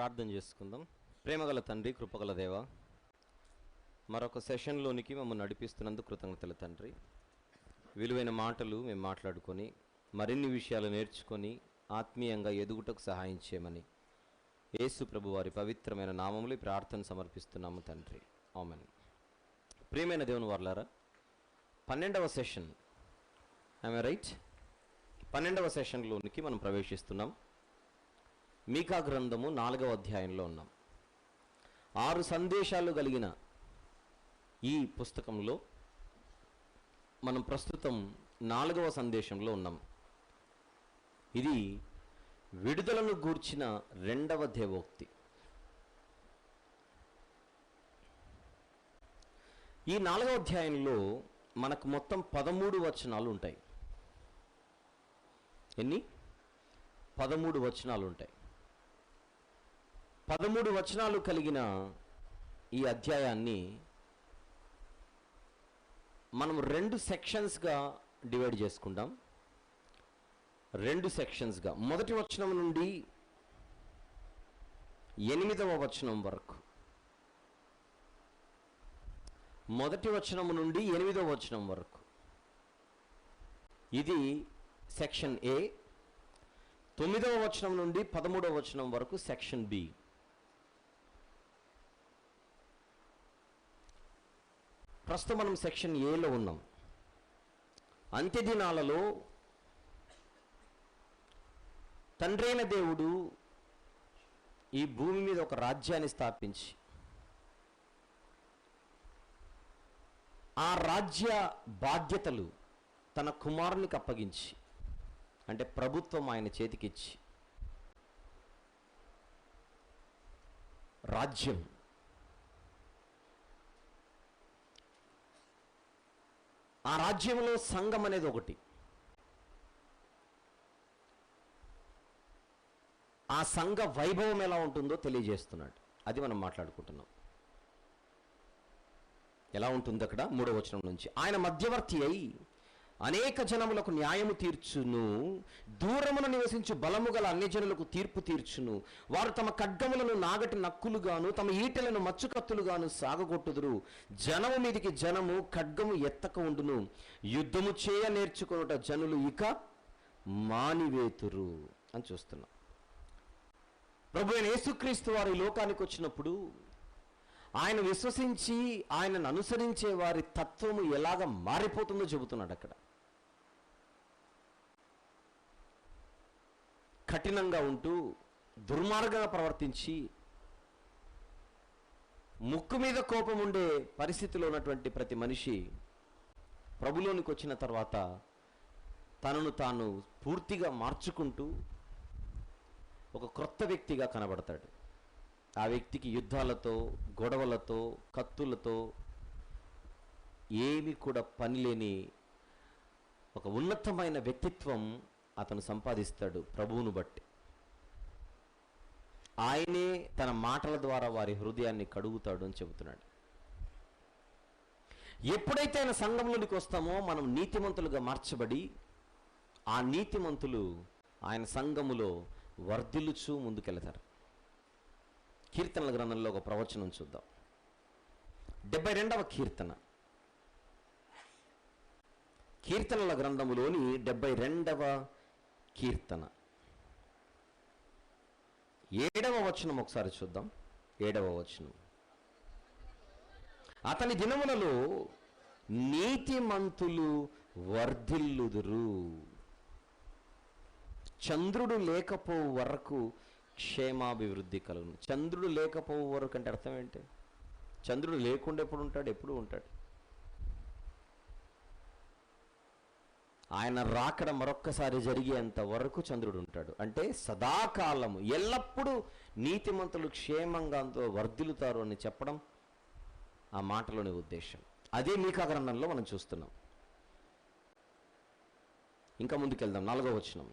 ప్రార్థన చేసుకుందాం. ప్రేమగల తండ్రి, కృపగల దేవ, మరొక సెషన్లోనికి మమ్మల్ని నడిపిస్తున్నందుకు కృతజ్ఞతలు తండ్రి. విలువైన మాటలు మేము మాట్లాడుకొని మరిన్ని విషయాలు నేర్చుకొని ఆత్మీయంగా ఎదుగుటకు సహాయం చేయమని యేసు ప్రభు వారి పవిత్రమైన నామములో ప్రార్థన సమర్పిస్తున్నాము తండ్రి. ఆమేన్. ప్రియమైన దేవుని వారలారా, 12వ సెషన్, ఐఎమ్ రైట్, 12వ సెషన్లోనికి మనం ప్రవేశిస్తున్నాం. మీకా గ్రంథము 4వ అధ్యాయంలో ఉన్నాం. 6 సందేశాలు కలిగిన ఈ పుస్తకంలో మనం ప్రస్తుతం 4వ సందేశంలో ఉన్నాం. ఇది విడుదలను గూర్చిన 2వ దేవోక్తి. ఈ 4వ అధ్యాయంలో మనకు మొత్తం 13 వచనాలు ఉంటాయి. ఎన్ని? 13 వచనాలు ఉంటాయి. 13 వచనాలు కలిగిన ఈ అధ్యాయాన్ని మనం 2 సెక్షన్స్గా డివైడ్ చేసుకుందాం. 2 సెక్షన్స్గా. మొదటి వచనం నుండి 8వ వచనం వరకు, మొదటి వచనం నుండి 8వ వచనం వరకు ఇది సెక్షన్ ఏ. 9వ వచనం నుండి 13వ వచనం వరకు సెక్షన్ బి. ప్రస్తుతం మనం సెక్షన్ ఏలో ఉన్నాం. అంత్య దినాలలో తండ్రైన దేవుడు ఈ భూమి మీద ఒక రాజ్యాన్ని స్థాపించి ఆ రాజ్య బాధ్యతలు తన కుమారునికి అప్పగించి, అంటే ప్రభుత్వం ఆయన చేతికిచ్చి, రాజ్యం ఆ రాజ్యంలో సంఘం అనేది ఒకటి. ఆ సంఘ వైభవం ఎలా ఉంటుందో తెలియజేస్తున్నాడు. అది మనం మాట్లాడుకుంటున్నాం. ఎలా ఉంటుంది అక్కడ 3వ వచనం నుంచి, ఆయన మధ్యవర్తి అయి అనేక జనములకు న్యాయము తీర్చును, దూరమున నివసించు బలము గల అన్యజనులకు తీర్పు తీర్చును. వారు తమ ఖడ్గములను నాగటి నక్కులుగాను తమ ఈటెలను మచ్చుకత్తులుగాను సాగగొట్టుదురు. జనము మీదికి జనము ఖడ్గము ఎత్తక ఉండును. యుద్ధము చేయ నేర్చుకొనుట జనులు ఇక మానివేతురు అని చూస్తున్నాం. ప్రభు అయిన యేసుక్రీస్తు వారు ఈ లోకానికి వచ్చినప్పుడు ఆయన విశ్వసించి ఆయనను అనుసరించే వారి తత్వము ఎలాగ మారిపోతుందో చెబుతున్నాడు. అక్కడ కఠినంగా ఉంటూ దుర్మార్గంగా ప్రవర్తించి ముక్కు మీద కోపం ఉండే పరిస్థితిలో ఉన్నటువంటి ప్రతి మనిషి ప్రభులోనికి వచ్చిన తర్వాత తనను తాను పూర్తిగా మార్చుకుంటూ ఒక క్రొత్త వ్యక్తిగా కనబడతాడు. ఆ వ్యక్తికి యుద్ధాలతో, గొడవలతో, కత్తులతో ఏమీ కూడా పని లేని ఒక ఉన్నతమైన వ్యక్తిత్వం అతను సంపాదిస్తాడు ప్రభువును బట్టి. ఆయనే తన మాటల ద్వారా వారి హృదయాన్ని కడుగుతాడు అని చెబుతున్నాడు. ఎప్పుడైతే ఆయన సంఘంలోనికి వస్తామో మనం నీతిమంతులుగా మార్చబడి ఆ నీతిమంతులు ఆయన సంఘములో వర్ధిల్లుచూ ముందుకెళ్తారు. కీర్తనల గ్రంథంలో ఒక ప్రవచనం చూద్దాం. 72వ కీర్తన, కీర్తనల గ్రంథములోని 72వ కీర్తన 7వ వచనం ఒకసారి చూద్దాం. 7వ వచనం, అతని దినములలో నీతిమంతులు వర్ధిల్లుదురు, చంద్రుడు లేకపోవు వరకు క్షేమాభివృద్ధి కలుగును. చంద్రుడు లేకపోవు వరకు అంటే అర్థం ఏంటి? చంద్రుడు లేకుండా ఎప్పుడు ఉంటాడు? ఎప్పుడు ఉంటాడు. ఆయన రాకడ మరొక్కసారి జరిగేంత వరకు చంద్రుడు ఉంటాడు. అంటే సదాకాలము, ఎల్లప్పుడూ నీతిమంతులు క్షేమంగా వర్ధిల్లుతారు అని చెప్పడం ఆ మాటలోని ఉద్దేశం. అదే మీకా గ్రంథంలో మనం చూస్తున్నాం. ఇంకా ముందుకెళ్దాం. 4వ వచనం,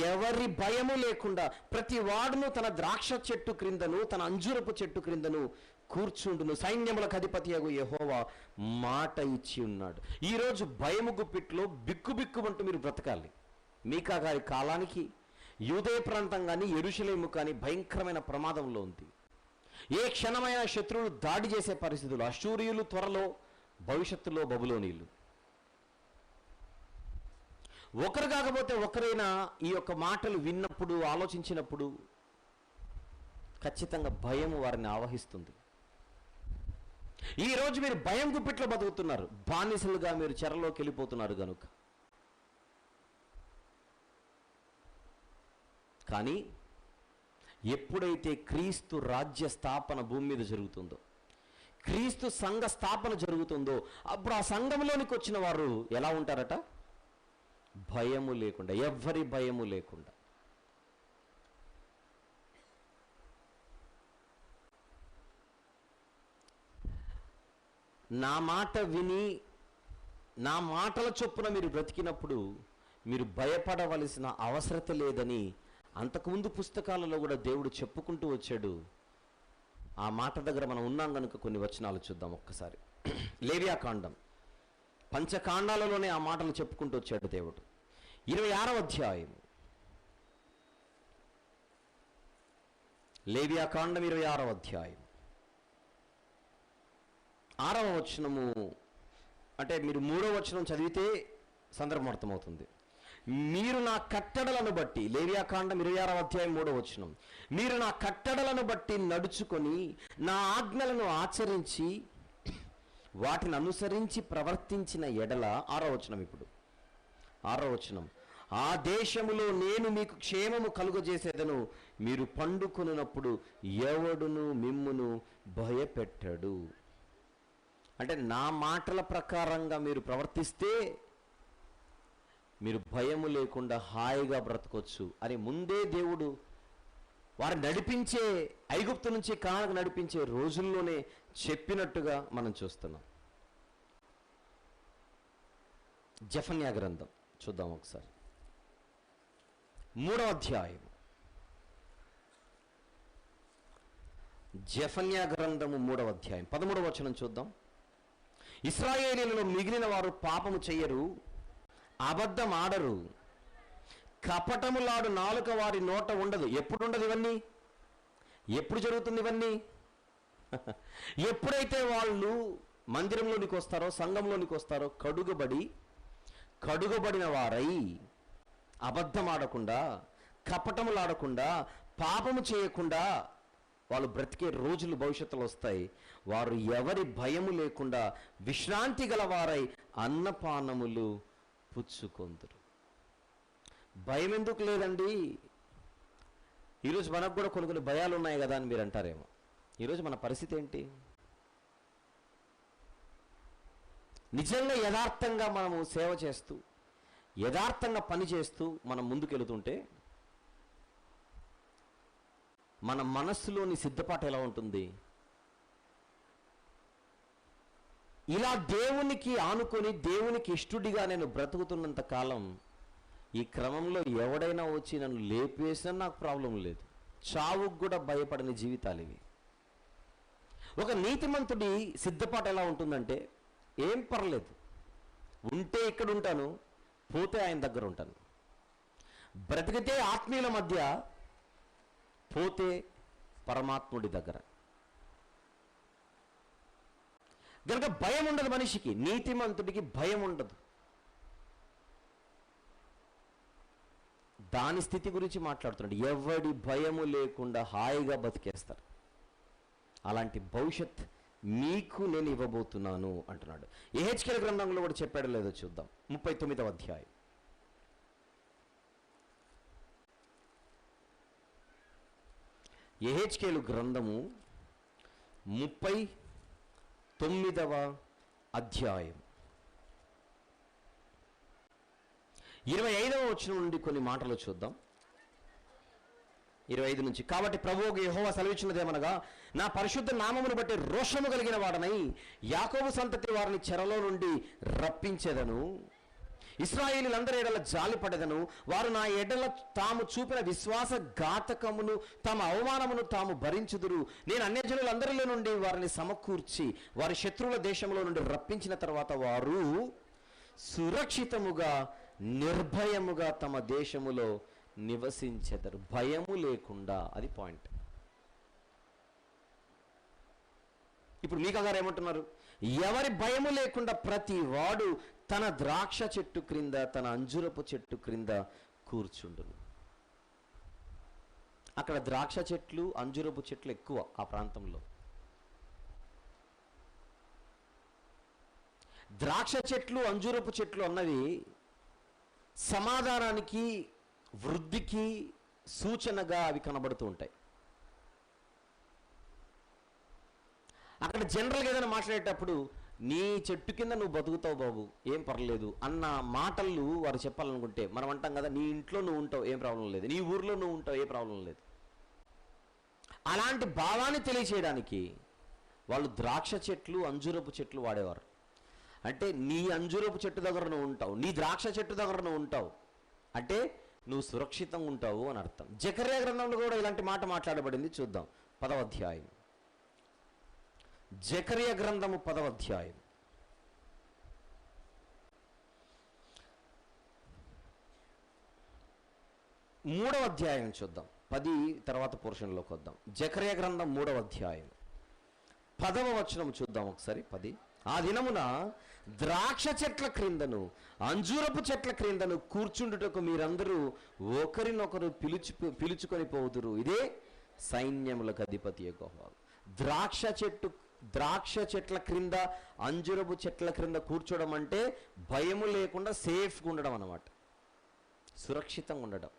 ఎవరి భయము లేకుండా ప్రతి వాడును తన ద్రాక్ష చెట్టు క్రిందను తన అంజూరపు చెట్టు క్రిందను కూర్చుండును. సైన్యములకు అధిపతియగు యెహోవా మాట ఇచ్చి ఉన్నాడు. ఈరోజు భయము గుప్పిట్లో బిక్కుబిక్కుమంటూ మీరు బ్రతకాలి. మీకా గారి కాలానికి యూదే ప్రాంతం కానీ యెరూషలేము కానీ భయంకరమైన ప్రమాదంలో ఉంది. ఏ క్షణమైన శత్రువులు దాడి చేసే పరిస్థితులు, అష్షూరియులు త్వరలో, భవిష్యత్తులో బబులోనీయులు. ఒకరు కాకపోతే ఒకరైనా ఈ యొక్క మాటలు విన్నప్పుడు, ఆలోచించినప్పుడు ఖచ్చితంగా భయం వారిని ఆవహిస్తుంది. ఈరోజు మీరు భయం గుప్పిట్లో బతుకుతున్నారు, బానిసలుగా మీరు చెరలోకి వెళ్ళిపోతున్నారు కనుక. కానీ ఎప్పుడైతే క్రీస్తు రాజ్య స్థాపన భూమి మీద జరుగుతుందో, క్రీస్తు సంఘ స్థాపన జరుగుతుందో, అప్పుడు ఆ సంఘంలోనికి వచ్చిన వారు ఎలా ఉంటారట? భయము లేకుండా, ఎవ్వరి భయము లేకుండా. నా మాట విని నా మాటల చొప్పున మీరు బ్రతికినప్పుడు మీరు భయపడవలసిన అవసరత లేదని అంతకుముందు పుస్తకాలలో కూడా దేవుడు చెప్పుకుంటూ వచ్చాడు. ఆ మాట దగ్గర మనం ఉన్నాం కనుక కొన్ని వచనాలు చూద్దాం ఒక్కసారి. లేవియాకాండం, పంచకాండాలలోనే ఆ మాటలు చెప్పుకుంటూ వచ్చాడు దేవుడు. 26వ అధ్యాయం, లేవియాకాండం 26వ అధ్యాయం 6వ వచనము, అంటే మీరు 3వ వచనం చదివితే సందర్భం అర్థమవుతుంది. మీరు నా కట్టడలను బట్టి, లేవియాకాండం 26వ అధ్యాయం 3వ వచనం, మీరు నా కట్టడలను బట్టి నడుచుకొని నా ఆజ్ఞలను ఆచరించి వాటిని అనుసరించి ప్రవర్తించిన ఎడల, 6వ వచనం, ఇప్పుడు 6వ వచనం, ఆ దేశములో నేను మీకు క్షేమము కలుగజేసేదను, మీరు పండుకొనున్నప్పుడు ఎవడును మిమ్మును భయపెట్టడు. అంటే నా మాటల ప్రకారంగా మీరు ప్రవర్తిస్తే మీరు భయము లేకుండా హాయిగా బ్రతకొచ్చు అని ముందే దేవుడు వారు నడిపించే, ఐగుప్తు నుంచి కానాకు నడిపించే రోజుల్లోనే చెప్పినట్టుగా మనం చూస్తున్నాం. జెఫన్యా గ్రంథం చూద్దాం ఒకసారి, 3వ అధ్యాయం. జెఫన్యా గ్రంథము 3వ అధ్యాయం 13వ వచనం చూద్దాం. ఇశ్రాయేలీయులలో మిగిలిన వారు పాపము చెయ్యరు, అబద్ధం ఆడరు, కపటములాడు నాలుక వారి నోట ఉండదు. ఎప్పుడు ఉండదు ఇవన్నీ? ఎప్పుడు జరుగుతుంది ఇవన్నీ? ఎప్పుడైతే వాళ్ళు మందిరంలోనికి వస్తారో, సంఘంలోనికి వస్తారో, కడుగబడిన వారై అబద్ధం ఆడకుండా, కపటములాడకుండా, పాపము చేయకుండా వాళ్ళు బ్రతికే రోజులు భవిష్యత్తులో వస్తాయి. వారు ఎవరి భయము లేకుండా విశ్రాంతి గలవారై అన్నపానములు పుచ్చుకొందురు. భయం ఎందుకు లేదండి? ఈరోజు మనకు కూడా కొన్ని భయాలు ఉన్నాయి కదా అని మీరు అంటారేమో. ఈరోజు మన పరిస్థితి ఏంటి? నిజంగా యథార్థంగా మనము సేవ చేస్తూ, యథార్థంగా పని చేస్తూ మనం ముందుకెళ్తుంటే మన మనస్సులోని సిద్ధపాటు ఎలా ఉంటుంది? ఇలా దేవునికి ఆనుకొని, దేవునికి ఇష్టడిగా నేను బ్రతుకుతున్నంత కాలం ఈ క్రమంలో ఎవడైనా వచ్చి నన్ను లేపేసినా నాకు ప్రాబ్లం లేదు. చావుకు కూడా భయపడని జీవితాలు ఇవి. ఒక నీతిమంతుడి సిద్ధపాటు ఎలా ఉంటుందంటే, ఏం పర్లేదు, ఉంటే ఇక్కడ ఉంటాను, పోతే ఆయన దగ్గర ఉంటాను. బ్రతికితే ఆత్మీయుల మధ్య, పోతే పరమాత్ముడి దగ్గర. కనుక భయం ఉండదు మనిషికి. నీతిమంతుడికి భయం ఉండదు. దాని స్థితి గురించి మాట్లాడుతున్నాడు. ఎవడి భయము లేకుండా హాయిగా బతికేస్తారు. అలాంటి భవిష్యత్ మీకు నేను ఇవ్వబోతున్నాను అంటున్నాడు. యెహెజ్కేలు గ్రంథంలో కూడా చెప్పాడో లేదో చూద్దాం. 39వ అధ్యాయం. యెహెజ్కేలు గ్రంథము 39వ అధ్యాయం 25వ వచనం నుండి కొన్ని మాటలు చూద్దాం. 25 నుంచి, కాబట్టి ప్రభువుకు యెహోవా సెలవిచ్చినదేమనగా, నా పరిశుద్ధ నామమును బట్టి రోషము కలిగిన వాడనై యాకోబు సంతతి వారిని చెరలో నుండి రప్పించెదను. ఇశ్రాయేలీయులందరి ఎడల జాలిపడెదను. వారు నా ఎడల తాము చూపిన విశ్వాస ఘాతకమును, తమ అవమానమును తాము భరించుదురు. నేను అన్యజనులందరిలో నుండి వారిని సమకూర్చి వారి శత్రువుల దేశంలో నుండి రప్పించిన తర్వాత వారు సురక్షితముగా నిర్భయముగా తమ దేశములో నివసించెదరు. భయము లేకుండా, అది పాయింట్. ఇప్పుడు మీకా గారు ఏమంటున్నారు? ఎవరి భయము లేకుండా ప్రతి వాడు తన ద్రాక్ష చెట్టు క్రింద, తన అంజురపు చెట్టు క్రింద కూర్చుండును. అక్కడ ద్రాక్ష చెట్లు, అంజురపు చెట్లు ఎక్కువ ఆ ప్రాంతంలో. ద్రాక్ష చెట్లు, అంజురపు చెట్లు అన్నవి సమాధానానికి, వృద్ధికి సూచనగా అవి కనబడుతూ ఉంటాయి. అక్కడ జనరల్గా ఏదైనా మాట్లాడేటప్పుడు నీ చెట్టు కింద నువ్వు బతుకుతావు బాబు, ఏం పర్లేదు అన్న మాటలు వారు చెప్పాలనుకుంటే మనం అంటాం కదా, నీ ఇంట్లో నువ్వు ఉంటావు, ఏం ప్రాబ్లం లేదు, నీ ఊర్లో నువ్వు ఉంటావు, ఏ ప్రాబ్లం లేదు. అలాంటి భావాన్ని తెలియచేయడానికి వాళ్ళు ద్రాక్ష చెట్లు, అంజురపు చెట్లు వాడేవారు. అంటే నీ అంజురపు చెట్టు దగ్గర నువ్వు ఉంటావు, నీ ద్రాక్ష చెట్టు దగ్గర నువ్వు ఉంటావు అంటే నువ్వు సురక్షితంగా ఉంటావు అని అర్థం. జకర్యా గ్రంథంలో కూడా ఇలాంటి మాట మాట్లాడబడింది. చూద్దాం 10వ అధ్యాయం. జకర్యా గ్రంథము 10వ అధ్యాయం. మూడవ అధ్యాయం చూద్దాం. 10 తర్వాత పోర్షన్లోకి వద్దాం. జకర్యా గ్రంథం 3వ అధ్యాయం 10వ వచనం చూద్దాం ఒకసారి. 10. ఆ దినమున ద్రాక్ష చెట్ల క్రిందను, అంజూరపు చెట్ల క్రిందను కూర్చుండుటకు మీరందరూ ఒకరినొకరు పిలుచుకొని పోదురు. ఇదే సైన్యములకు అధిపతి యెహోవా. ద్రాక్ష చెట్ల క్రింద, అంజూరపు చెట్ల క్రింద కూర్చోవడం అంటే భయము లేకుండా సేఫ్గా ఉండడం అన్నమాట, సురక్షితంగా ఉండడం.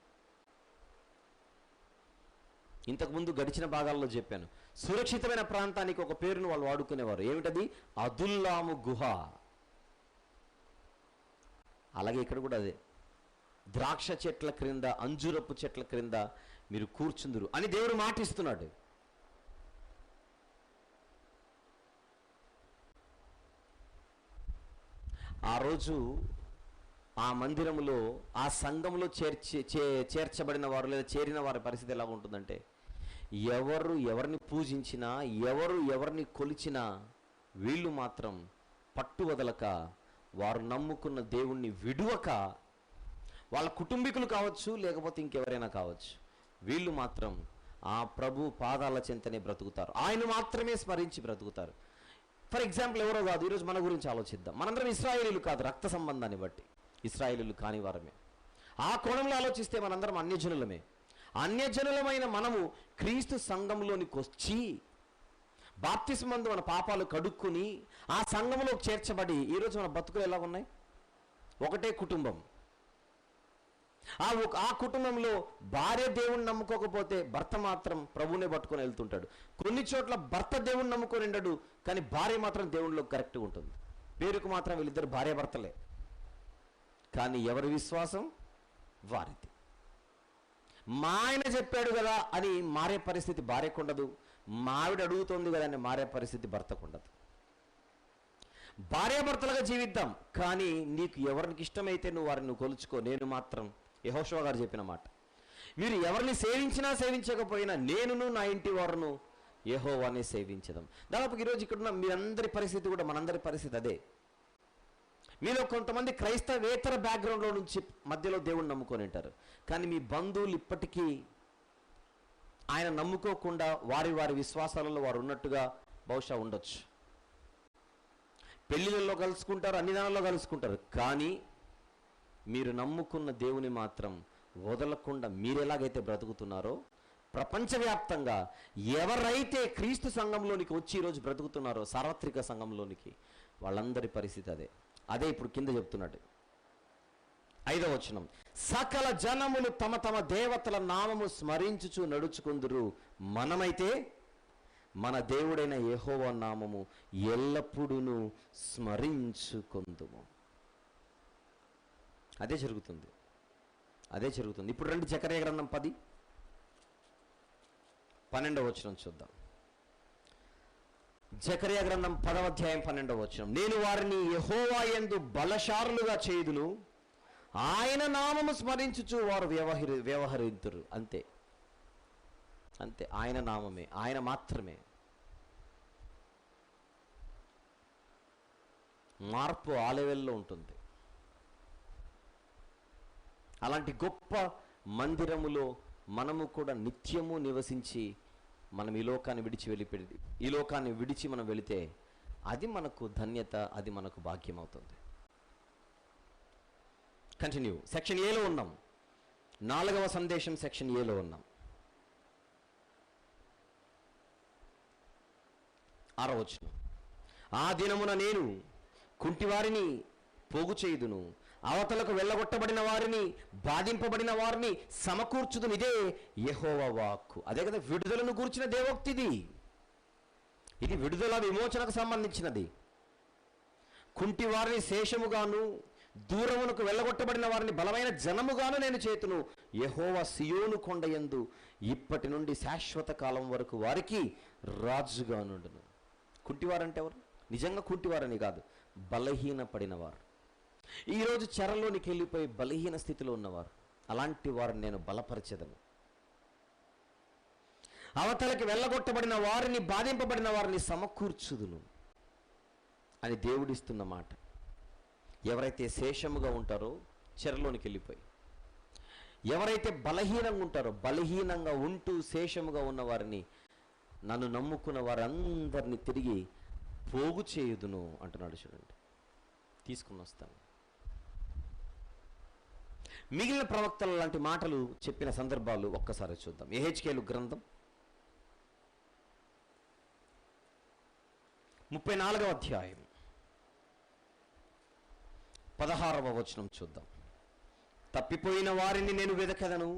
ఇంతకుముందు గడిచిన భాగాల్లో చెప్పాను, సురక్షితమైన ప్రాంతానికి ఒక పేరును వాళ్ళు వాడుకునేవారు. ఏమిటది? అదుల్లాము గుహ. అలాగే ఇక్కడ కూడా అదే, ద్రాక్ష చెట్ల క్రింద, అంజూరపు చెట్ల క్రింద మీరు కూర్చుందురు అని దేవుడు మాటిస్తున్నాడు. ఆ రోజు ఆ మందిరములో, ఆ సంఘంలో చేర్చబడిన వారు లేదా చేరిన వారి పరిస్థితి ఎలా ఉంటుందంటే, ఎవరు ఎవరిని పూజించినా, ఎవరు ఎవరిని కొలిచినా వీళ్ళు మాత్రం పట్టు వదలక, వారు నమ్ముకున్న దేవుణ్ణి విడువక, వాళ్ళ కుటుంబీకులు కావచ్చు లేకపోతే ఇంకెవరైనా కావచ్చు, వీళ్ళు మాత్రం ఆ ప్రభు పాదాల చెంతనే బ్రతుకుతారు, ఆయన మాత్రమే స్మరించి బ్రతుకుతారు. ఫర్ ఎగ్జాంపుల్ ఎవరో కాదు, ఈరోజు మన గురించి ఆలోచిద్దాం. మనందరం ఇశ్రాయేలీలు కాదు, రక్త సంబంధాన్ని బట్టి ఇశ్రాయేలీలు కాని వారమే. ఆ కోణంలో ఆలోచిస్తే మనందరం అన్యజనులమే. అన్యజనులమైన మనము క్రీస్తు సంఘంలోనికి వచ్చి బాప్తిస్మందు మన పాపాలు కడుక్కుని ఆ సంఘంలోకి చేర్చబడి ఈరోజు మన బతుకులు ఎలా ఉన్నాయి? ఒకటే కుటుంబం. ఆ కుటుంబంలో భార్య దేవుణ్ణి నమ్ముకోకపోతే భర్త మాత్రం ప్రభువునే పట్టుకొని వెళ్తుంటాడు. కొన్ని చోట్ల భర్త దేవుణ్ణి నమ్ముకొని ఉండడు, కానీ భార్య మాత్రం దేవునిలో కరెక్ట్గా ఉంటుంది. పేరుకు మాత్రం వీళ్ళిద్దరు భార్య భర్తలే, కానీ ఎవరి విశ్వాసం వారిది. మా ఆయన చెప్పాడు కదా అని మారే పరిస్థితి భార్యకు ఉండదు, మావిడ అడుగుతోంది కదా అని మారే పరిస్థితి భర్తకు ఉండదు. భార్యాభర్తలుగా జీవిద్దాం, కానీ నీకు ఎవరికి ఇష్టమైతే నువ్వు వారిని కొలుచుకో. నేను మాత్రం యెహోషువ గారు చెప్పిన మాట, మీరు ఎవరిని సేవించినా సేవించకపోయినా నేనును నా ఇంటి వారును యెహోవానే సేవించదాం. దాదాపు ఈరోజు ఇక్కడ ఉన్న మీ అందరి పరిస్థితి కూడా, మనందరి పరిస్థితి అదే. మీలో కొంతమంది క్రైస్తవేతర బ్యాక్గ్రౌండ్లో నుంచి మధ్యలో దేవుణ్ణి నమ్ముకొని ఉంటారు, కానీ మీ బంధువులు ఇప్పటికీ ఆయన నమ్ముకోకుండా వారి వారి విశ్వాసాలలో వారు ఉన్నట్టుగా బహుశా ఉండొచ్చు. పెళ్ళిళ్ళలో కలుసుకుంటారు, అన్ని దానాల్లో కలుసుకుంటారు, కానీ మీరు నమ్ముకున్న దేవుని మాత్రం వదలకుండా మీరు ఎలాగైతే బ్రతుకుతున్నారో, ప్రపంచవ్యాప్తంగా ఎవరైతే క్రీస్తు సంఘంలోనికి వచ్చి ఈరోజు బ్రతుకుతున్నారో, సార్వత్రిక సంఘంలోనికి, వాళ్ళందరి పరిస్థితి అదే. అదే ఇప్పుడు కింద చెప్తున్నాడు 5వ వచనం. సకల జనములు తమ తమ దేవతల నామము స్మరించుచు నడుచుకుందురు, మనమైతే మన దేవుడైన యెహోవా నామము ఎల్లప్పుడూ స్మరించుకుందుము. అదే జరుగుతుంది, అదే జరుగుతుంది. ఇప్పుడు రండి జకర్యా గ్రంథం 10:12 వచనం చూద్దాం. జకర్యా గ్రంథం 10వ అధ్యాయం 12వ వచనం. నేను వారిని యెహోవా యందు బలశారులుగా చేయుదును, ఆయన నామము స్మరించుచు వారు వ్యవహరింతురు. అంతే, అంతే. ఆయన నామమే, ఆయన మాత్రమే. మార్పు ఆ లెవెల్లో ఉంటుంది. అలాంటి గొప్ప మందిరములో మనము కూడా నిత్యము నివసించి మనం ఈ లోకాన్ని విడిచి మనం వెళితే అది మనకు ధన్యత, అది మనకు భాగ్యం అవుతుంది. కంటిన్యూ. సెక్షన్ ఏలో ఉన్నాం, 4వ సందేశం సెక్షన్ ఏలో ఉన్నాం. 6వ వచనం. ఆ దినమున నేను కుంటివారిని పోగు చేయుదును, అవతలకు వెళ్ళగొట్టబడిన వారిని, బాధింపబడిన వారిని సమకూర్చుదును. ఇదే యెహోవా వాక్కు. అదే కదా విడుదలను గూర్చిన దేవోక్తిది. ఇది విడుదల విమోచనకు సంబంధించినది. కుంటి వారిని శేషముగాను, దూరమునకు వెళ్ళగొట్టబడిన వారిని బలమైన జనముగాను నేను చేతును. యెహోవా సియోను కొండయందు ఇప్పటి నుండి శాశ్వత కాలం వరకు వారికి రాజుగా నుండును. కుంటివారంటే ఎవరు? నిజంగా కుంటివారని కాదు, బలహీనపడినవారు. ఈరోజు చెరలోనికి వెళ్ళిపోయి బలహీన స్థితిలో ఉన్నవారు, అలాంటి వారిని నేను బలపరచెదను. అవతలకి వెళ్ళగొట్టబడిన వారిని, బాధింపబడిన వారిని సమకూర్చుదును అని దేవుడిస్తున్న మాట. ఎవరైతే శేషముగా ఉంటారో చెరలోనికి వెళ్ళిపోయి, ఎవరైతే బలహీనంగా ఉంటారో, బలహీనంగా ఉంటూ శేషముగా ఉన్న వారిని, నన్ను నమ్ముకున్న వారందరినీ తిరిగి పోగు చేయుదును అంటున్నాడు. చూడండి, తీసుకుని వస్తాను. మిగిలిన ప్రవక్తల లాంటి మాటలు చెప్పిన సందర్భాలు ఒక్కసారి చూద్దాం. యెహెజ్కేలు గ్రంథం 34వ అధ్యాయం 16వ వచనం చూద్దాం. తప్పిపోయిన వారిని నేను వెదకెదను,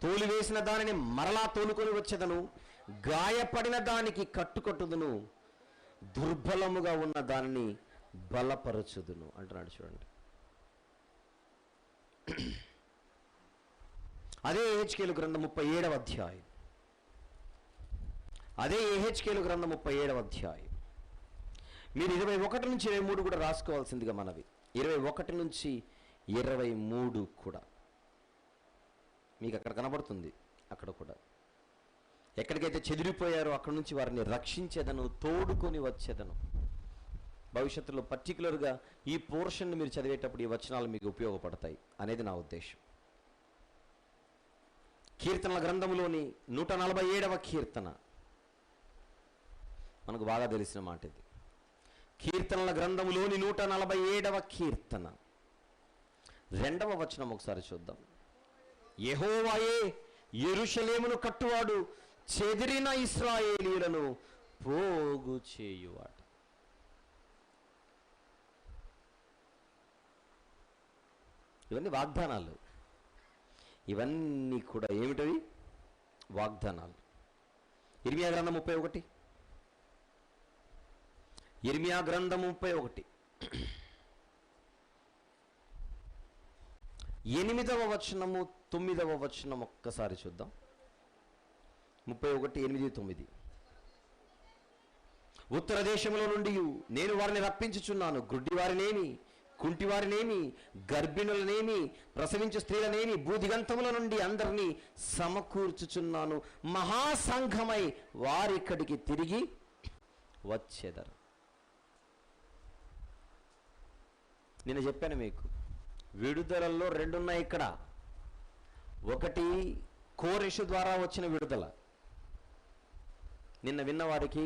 తోలివేసిన దానిని మరలా తోలుకొని వచ్చేదను, గాయపడిన దానికి కట్టుకట్టుదును, దుర్బలముగా ఉన్న దానిని బలపరచుదును అంటున్నాడు. చూడండి, అదే యెహెజ్కేలు గ్రంథం 37వ అధ్యాయం. అదే యెహెజ్కేలు గ్రంథం 37వ అధ్యాయం. మీరు 21 నుంచి 23 కూడా రాసుకోవాల్సిందిగా మనవి. 21 నుంచి 23 కూడా మీకు అక్కడ కనబడుతుంది. అక్కడ కూడా ఎక్కడికైతే చెదిరిపోయారో అక్కడ నుంచి వారిని రక్షించేదను, తోడుకొని వచ్చేదను. భవిష్యత్తులో పర్టికులర్గా ఈ పోర్షన్ని మీరు చదివేటప్పుడు ఈ వచనాలు మీకు ఉపయోగపడతాయి అనేది నా ఉద్దేశం. కీర్తనల గ్రంథంలోని 147వ కీర్తన మనకు బాగా తెలిసిన మాట ఇది. కీర్తనల గ్రంథములోని 147వ కీర్తన 2వ వచనం ఒకసారి చూద్దాం. యెహోవాయే యెరూషలేమును కట్టువాడు, చెదిరిన ఇశ్రాయేలీయులను పోగు చేయువాడు. ఇవన్నీ వాగ్దానాలు. ఇవన్నీ కూడా ఏమిటవి? వాగ్దానాలు. ఇర్మియా గ్రంథం 31, ఇర్మియా గ్రంథం 31 8వ వచనము 9వ వచనం ఒక్కసారి చూద్దాం. 31, 8, 9. ఉత్తర దేశంలో నుండి నేను వారిని రప్పించుచున్నాను, గుడ్డి వారినేమి, కుంటివారినేమి, గర్భిణులనేమి, ప్రసవించు స్త్రీలనేమి, భూదిగంతముల నుండి అందరినీ సమకూర్చుచున్నాను. మహాసంఘమై వారిక్కడికి తిరిగి వచ్చేదరు. నేను చెప్పాను మీకు, విడుదలలో 2 ఉన్నాయి ఇక్కడ. ఒకటి కోరెషు ద్వారా వచ్చిన విడుదల. నిన్న విన్న వారికి,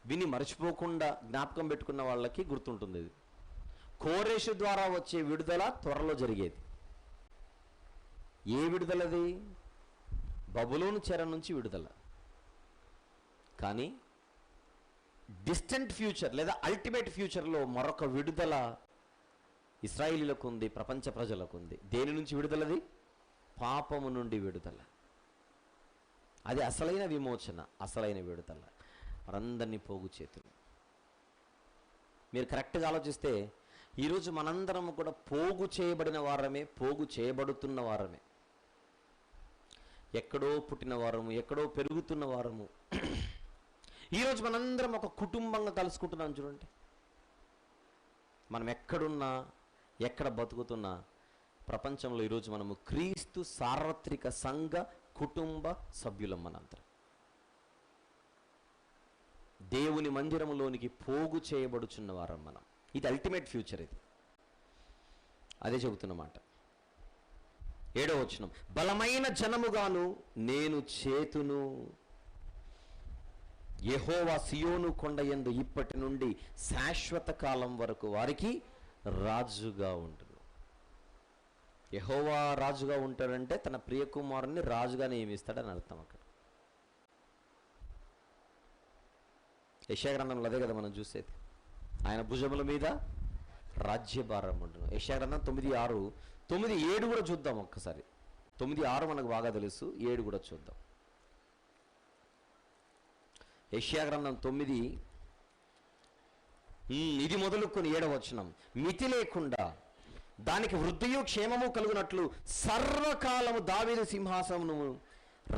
విని మర్చిపోకుండా జ్ఞాపకం పెట్టుకున్న వాళ్ళకి గుర్తుంటుంది. ఇది కోరెషు ద్వారా వచ్చే విడుదల త్వరలో జరిగేది. ఏ విడుదలది? బబులోను చెర నుంచి విడుదల. కానీ డిస్టెంట్ ఫ్యూచర్ లేదా అల్టిమేట్ ఫ్యూచర్లో మరొక విడుదల ఇశ్రాయేలీలకు ఉంది, ప్రపంచ ప్రజలకు ఉంది. దేని నుంచి విడుదలది? పాపము నుండి విడుదల. అది అసలైన విమోచన, అసలైన విడుదల. వారందరినీ పోగు చేతులు. మీరు కరెక్ట్గా ఆలోచిస్తే ఈరోజు మనందరము కూడా పోగు చేయబడిన వారమే, పోగు చేయబడుతున్న వారమే. ఎక్కడో పుట్టిన వారము, ఎక్కడో పెరుగుతున్న వారము. ఈరోజు మనందరం ఒక కుటుంబంగా కలుసుకుంటున్నాం. చూడండి, మనం ఎక్కడున్నా, ఎక్కడ బతుకుతున్నా ప్రపంచంలో ఈరోజు మనము క్రీస్తు సార్వత్రిక సంఘ కుటుంబ సభ్యులం. మనందరం దేవుని మందిరములోనికి పోగు చేయబడుచున్న వారం మనం. ఇది అల్టిమేట్ ఫ్యూచర్. ఇది అదే చెబుతున్నమాట. 7వ వచనం, బలమైన జనముగాను నేను చేతును, యెహోవా సియోను కొండయందు ఇప్పటి నుండి శాశ్వత కాలం వరకు వారికి రాజుగా ఉండును. యెహోవా రాజుగా ఉంటాడంటే తన ప్రియకుమారుని రాజుగా నియమిస్తాడని అర్థం. అక్కడ యెషయా గ్రంథంలో అదే కదా మనం చూసేది, ఆయన భుజముల మీద రాజ్యభారం ఉండును. యెషయా గ్రంథం 9:6, 9:7 కూడా చూద్దాం ఒక్కసారి. 9:6 మనకు బాగా తెలుసు, 7 కూడా చూద్దాం. యెషయా గ్రంథం 9 ఇది మొదలుకొని 7వ వచనం, మితి లేకుండా దానికి వృద్ధియు క్షేమము కలుగునట్లు సర్వకాలము దావీదు సింహాసనము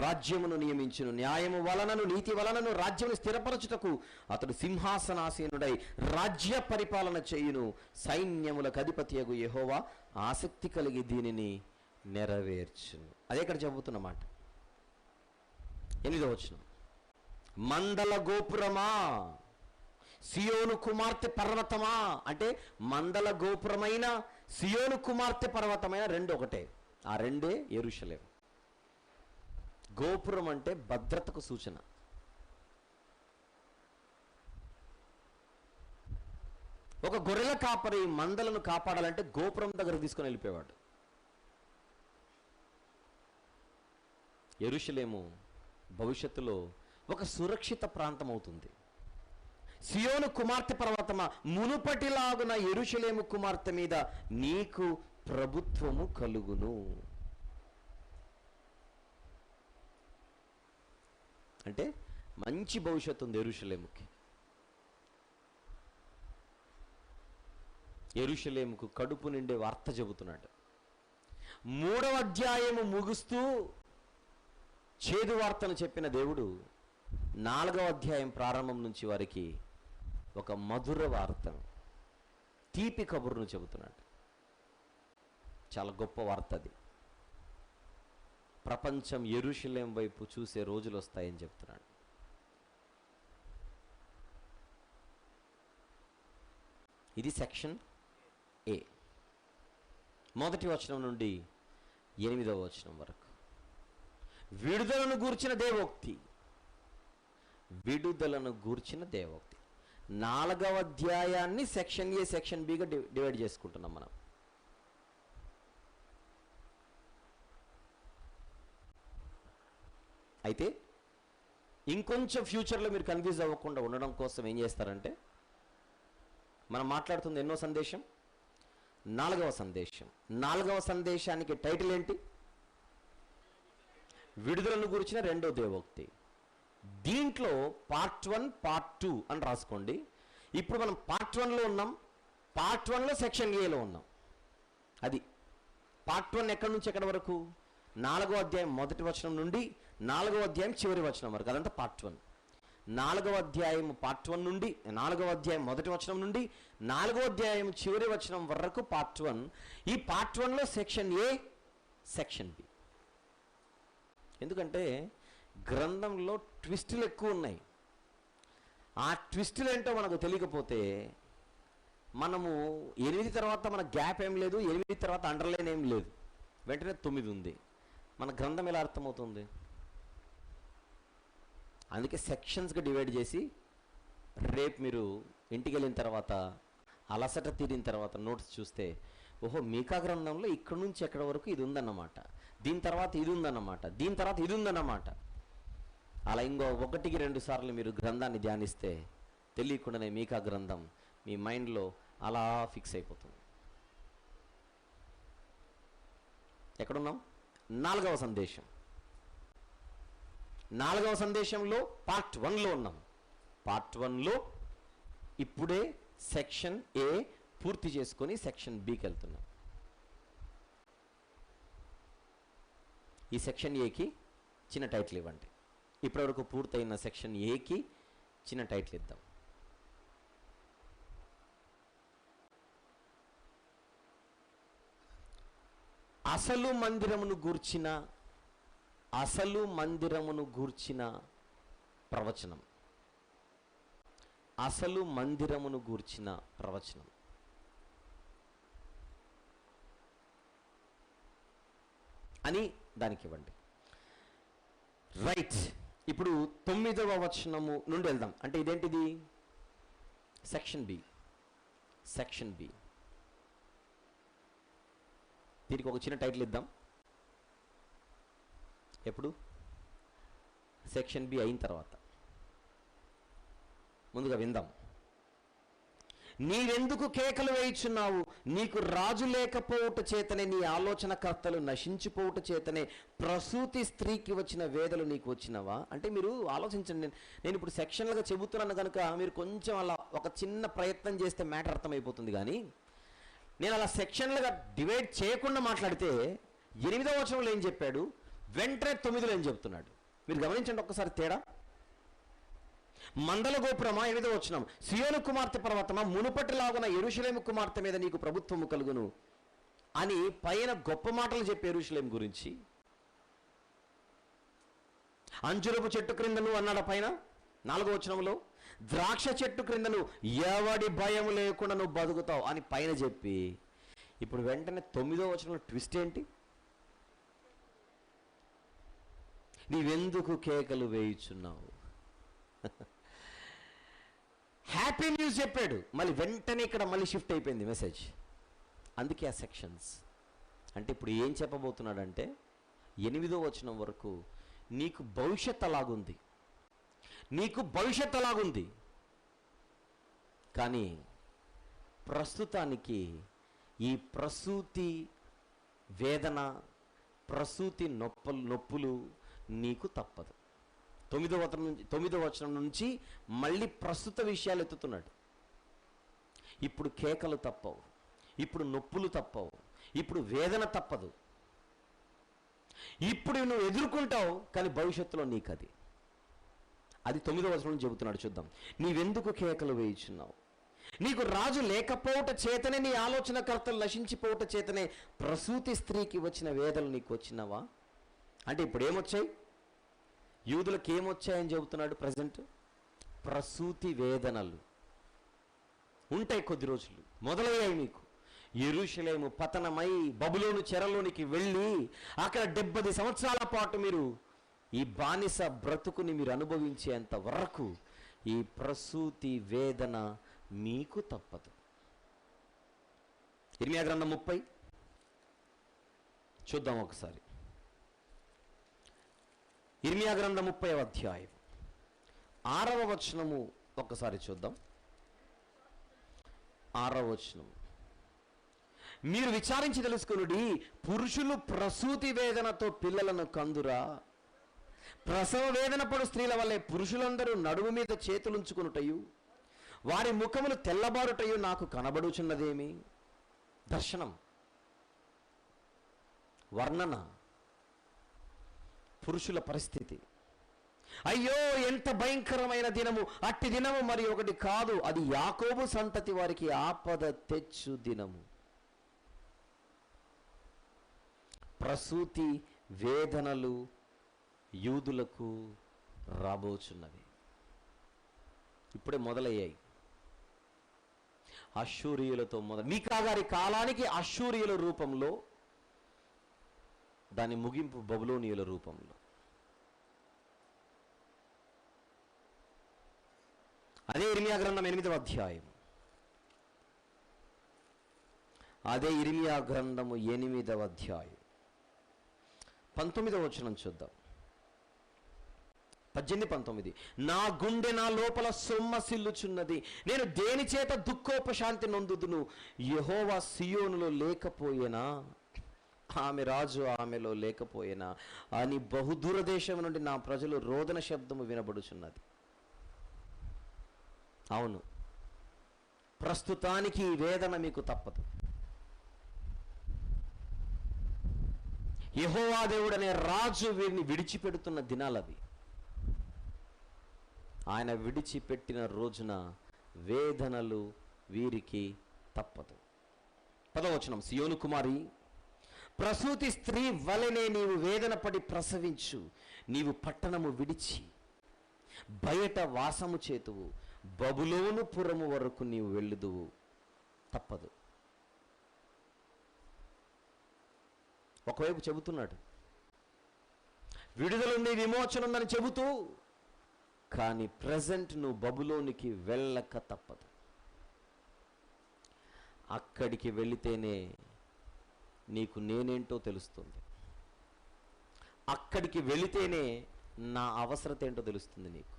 రాజ్యమును నియమించును. న్యాయము వలనను నీతి వలనను రాజ్యమును స్థిరపరచుటకు అతడు సింహాసనాసీనుడై రాజ్య పరిపాలన చేయును. సైన్యములకు అధిపతియగు యెహోవా ఆసక్తి కలిగి దీనిని నెరవేర్చును. అదే ఇక్కడ చెబుతున్నమాట. 8వ వచనం, మందల గోపురమా సియోను కుమార్తె పర్వతమా, అంటే మందల గోపురమైన సియోను కుమార్తె పర్వతమైన రెండు ఒకటే. ఆ రెండే యెరూషలేము. గోపురం అంటే భద్రతకు సూచన. ఒక గొర్రెల కాపరి మందలను కాపాడాలంటే గోపురం దగ్గర తీసుకొని వెళ్ళిపోయేవాడు. యెరూషలేము భవిష్యత్తులో ఒక సురక్షిత ప్రాంతం అవుతుంది. సియోను కుమార్తె పర్వతమా, మునుపటిలాగున యెరూషలేము కుమార్తె మీద నీకు ప్రభుత్వము కలుగును. అంటే మంచి భవిష్యత్తు ఉంది యెరూషలేముకి. యెరూషలేముకు కడుపు నిండే వార్త చెబుతున్నాడు. 3వ అధ్యాయము ముగుస్తూ చేదు వార్తను చెప్పిన దేవుడు 4వ అధ్యాయం ప్రారంభం నుంచి వారికి ఒక మధుర వార్తను, తీపి కబురును చెబుతున్నాడు. చాలా గొప్ప వార్త అది. ప్రపంచం యెరూషలేం వైపు చూసే రోజులు వస్తాయని చెప్తున్నాడు. ఇది సెక్షన్ ఏ. 1వ వచనం నుండి 8వ వచనం వరకు విడుదలను గూర్చిన దేవోక్తి. విడుదలను గూర్చిన దేవోక్తి. 4వ అధ్యాయాన్ని సెక్షన్ ఏ, సెక్షన్ బిగా డివైడ్ చేసుకుంటున్నాం మనం. అయితే ఇంకొంచెం ఫ్యూచర్లో మీరు కన్ఫ్యూజ్ అవ్వకుండా ఉండడం కోసం ఏం చేస్తారంటే, మనం మాట్లాడుతుంది ఎన్నో సందేశం? 4వ సందేశం. 4వ సందేశానికి టైటిల్ ఏంటి? విడుదలను గురించిన రెండో దేవోక్తి. దీంట్లో పార్ట్ 1, పార్ట్ 2 అని రాసుకోండి. ఇప్పుడు మనం పార్ట్ 1లో ఉన్నాం. పార్ట్ 1లో సెక్షన్ ఏలో ఉన్నాం. అది పార్ట్ 1 ఎక్కడి నుంచి ఎక్కడి వరకు? 4వ అధ్యాయం 1వ వచనం నుండి 4వ అధ్యాయం చివరి వచనం వరకు. అదంతా పార్ట్ 1. 4వ అధ్యాయం పార్ట్ 1 నుండి 4వ అధ్యాయం 1వ వచనం నుండి 4వ అధ్యాయం చివరి వచనం వరకు పార్ట్ 1. ఈ పార్ట్ 1లో సెక్షన్ ఏ, సెక్షన్ బి. ఎందుకంటే గ్రంథంలో ట్విస్టులు ఎక్కువ ఉన్నాయి. ఆ ట్విస్టులు ఏంటో మనకు తెలియకపోతే మనము 8 తర్వాత మన గ్యాప్ ఏం లేదు, 8 తర్వాత అండర్లైన్ ఏం లేదు, వెంటనే 9 ఉంది. మన గ్రంథం ఎలా అర్థమవుతుంది? అందుకే సెక్షన్స్గా డివైడ్ చేసి రేపు మీరు ఇంటికి వెళ్ళిన తర్వాత అలసట తీరిన తర్వాత నోట్స్ చూస్తే, ఓహో మీకా గ్రంథంలో ఇక్కడ నుంచి ఎక్కడ వరకు ఇది ఉందన్నమాట, దీని తర్వాత ఇది ఉందన్నమాట, దీని తర్వాత ఇది ఉందన్నమాట. అలా ఇంకో 1-2 సార్లు మీరు గ్రంథాన్ని ధ్యానిస్తే తెలియకుండానే మీకా గ్రంథం మీ మైండ్లో అలా ఫిక్స్ అయిపోతుంది. ఎక్కడున్నాం? 4వ సందేశం. 4వ సందేశంలో పార్ట్ 1లో ఉన్నాం. పార్ట్ 1లో ఇప్పుడే సెక్షన్ ఏ పూర్తి చేసుకొని సెక్షన్ బికి వెళ్తున్నాం. ఈ సెక్షన్ ఏకి చిన్న టైటిల్ ఇవ్వండి. ఇప్పటివరకు పూర్తయిన సెక్షన్ ఏకి చిన్న టైటిల్ ఇద్దాం. అసలు మందిరమును గూర్చిన ప్రవచనం. అసలు మందిరమును గూర్చిన ప్రవచనం. అని దానికి ఇవ్వండి. రైట్, ఇప్పుడు 9వ వచనము నుండి వెళ్దాం. అంటే ఇదేంటిది? Section B. Section B. దీనికి ఒక చిన్న టైటిల్ ఇద్దాం. ఎప్పుడు? సెక్షన్ బి అయిన తర్వాత. ముందుగా విందాం. నీవెందుకు కేకలు వేయుచున్నావు? నీకు రాజు లేకపోవుట చేతనే, నీ ఆలోచనకర్తలు నశించిపోవుట చేతనే ప్రసూతి స్త్రీకి వచ్చిన వేదలు నీకు వచ్చినవా? అంటే మీరు ఆలోచించండి. నేను ఇప్పుడు సెక్షన్లుగా చెబుతున్నాను కనుక మీరు కొంచెం అలా ఒక చిన్న ప్రయత్నం చేస్తే మ్యాటర్ అర్థమైపోతుంది. కానీ నేను అలా సెక్షన్లుగా డివైడ్ చేయకుండా మాట్లాడితే 8వ వచనంలో ఏం చెప్పాడు, వెంటనే 9లో ఏం చెప్తున్నాడు? మీరు గమనించండి ఒక్కసారి తేడా. మందల గోపురమా, 8వ వచనం, సియోను కుమార్తె పర్వతమా, మునుపటిలాగున యెరూషలేము కుమార్తె మీద నీకు ప్రభుత్వము కలుగును అని పైన గొప్ప మాటలు చెప్పే యెరూషలేము గురించి. అంజురపు చెట్టు క్రిందను అన్నాడు పైన 4వ వచనంలో. ద్రాక్ష చెట్టు క్రిందను ఎవడి భయం లేకుండా నువ్వు బతుకుతావు అని పైన చెప్పి, ఇప్పుడు వెంటనే 9వ వచనంలో ట్విస్ట్ ఏంటి? నీవెందుకు కేకలు వేయుచున్నావు? హ్యాపీ న్యూస్ చెప్పాడు, మళ్ళీ వెంటనే ఇక్కడ మళ్ళీ షిఫ్ట్ అయిపోయింది మెసేజ్. అందుకే ఆ సెక్షన్స్. అంటే ఇప్పుడు ఏం చెప్పబోతున్నాడంటే 8వ వచనం వరకు నీకు భవిష్యత్ అలాగుంది, నీకు భవిష్యత్ అలాగుంది. కానీ ప్రస్తుతానికి ఈ ప్రసూతి వేదన, ప్రసూతి నొప్పులు నీకు తప్పదు. 9వ వచనం నుంచి మళ్ళీ ప్రస్తుత విషయాలు ఎత్తుతున్నాడు. ఇప్పుడు కేకలు తప్పవు, ఇప్పుడు నొప్పులు తప్పవు, ఇప్పుడు వేదన తప్పదు. ఇప్పుడు నువ్వు ఎదుర్కొంటావు, కానీ భవిష్యత్తులో నీకు అది 9వ వచనం చెబుతున్నాడు. చూద్దాం. నీవెందుకు కేకలు వేయుచున్నావు? నీకు రాజు లేకపోవట చేతనే, నీ ఆలోచనకర్తలు నశించిపోవట చేతనే ప్రసూతి స్త్రీకి వచ్చిన వేదనలు నీకు వచ్చినవా? అంటే ఇప్పుడు ఏమొచ్చాయి? యూదులకు ఏమొచ్చాయని చెబుతున్నాడు ప్రజెంట్? ప్రసూతి వేదనలు ఉంటాయి. కొద్ది రోజులు మొదలయ్యాయి మీకు. యెరూషలేము పతనమై బబులోను చెరలోనికి వెళ్ళి అక్కడ 70 సంవత్సరాల పాటు మీరు ఈ బానిస బ్రతుకుని మీరు అనుభవించేంత వరకు ఈ ప్రసూతి వేదన మీకు తప్పదు. ఇర్మియా గ్రంథం 30 చూద్దాం ఒకసారి. ఇర్మియా గ్రంథం 30వ అధ్యాయం 6వ వచనము ఒక్కసారి చూద్దాం. 6వ వచనం, మీరు విచారించి తెలుసుకొనుడి, పురుషులు ప్రసూతి వేదనతో పిల్లలను కందురా, ప్రసవ వేదన పడు స్త్రీల వల్లే పురుషులందరూ నడుము మీద చేతులుంచుకొనుటయు వారి ముఖములు తెల్లబారుటయు నాకు కనబడుచున్నదేమి? దర్శనం, వర్ణన, పురుషుల పరిస్థితి. అయ్యో ఎంత భయంకరమైన దినము! అట్టి దినము మరి ఒకటి కాదు, అది యాకోబు సంతతి వారికి ఆపద తెచ్చు దినము. ప్రసూతి వేదనలు యూదులకు రాబోచున్నవి. ఇప్పుడే మొదలయ్యాయి. అష్షూరియులతో మీకా గారి కాలానికి అష్షూరియుల రూపంలో, దాని ముగింపు బబులోనియుల రూపంలో. అదే ఇర్మియా గ్రంథం 8వ అధ్యాయం, అదే ఇర్మియా గ్రంథము 8వ అధ్యాయం 19వ వచనం చూద్దాం. 18-19. నా గుండె నా లోపల సొమ్మసిల్లుచున్నది, నేను దేని చేత దుఃఖోపశాంతి నొందుదును? యెహోవా సియోనులో లేకపోయేనా, ఆమె రాజు ఆమెలో లేకపోయేనా అని బహుదూరదేశం నుండి నా ప్రజలు రోదన శబ్దము వినబడుచున్నది. అవును, ప్రస్తుతానికి ఈ వేదన మీకు తప్పదు. యెహోవా దేవుడనే రాజు వీరిని విడిచిపెడుతున్న దినాలవి. ఆయన విడిచిపెట్టిన రోజున వేదనలు వీరికి తప్పదు. 10వ వచనం, సియోను కుమారి, ప్రసూతి స్త్రీ వలెనే నీవు వేదన పడి ప్రసవించు, నీవు పట్టణము విడిచి బయట వాసము చేతువు, బబులోను పురము వరకు నీవు వెళ్ళుదువు, తప్పదు. ఒకవైపు చెబుతున్నాడు విడుదల ఉంది, విమోచన ఉందని చెబుతూ, కానీ ప్రజెంట్ నువ్వు బబులోనికి వెళ్ళక తప్పదు. అక్కడికి వెళితేనే నీకు నేనేంటో తెలుస్తుంది. అక్కడికి వెళితేనే నా అవసరత ఏంటో తెలుస్తుంది నీకు.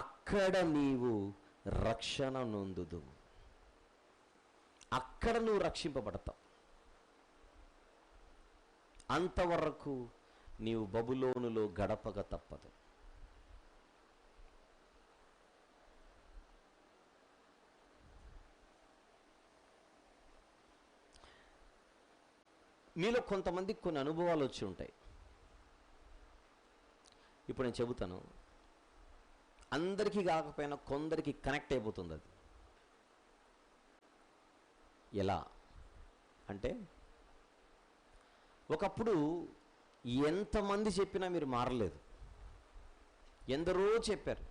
అక్కడ నీవు రక్షణ నొందుదు, అక్కడ నువ్వు రక్షింపబడతావు. అంతవరకు నీవు బబులోనులో గడపక తప్పదు. మీలో కొంతమందికి కొన్ని అనుభవాలు వచ్చి ఉంటాయి. ఇప్పుడు నేను చెబుతాను, అందరికీ కాకపోయినా కొందరికి కనెక్ట్ అయిపోతుంది అది. ఎలా అంటే, ఒకప్పుడు ఎంతమంది చెప్పినా మీరు మారలేదు. ఎందరో చెప్పారు,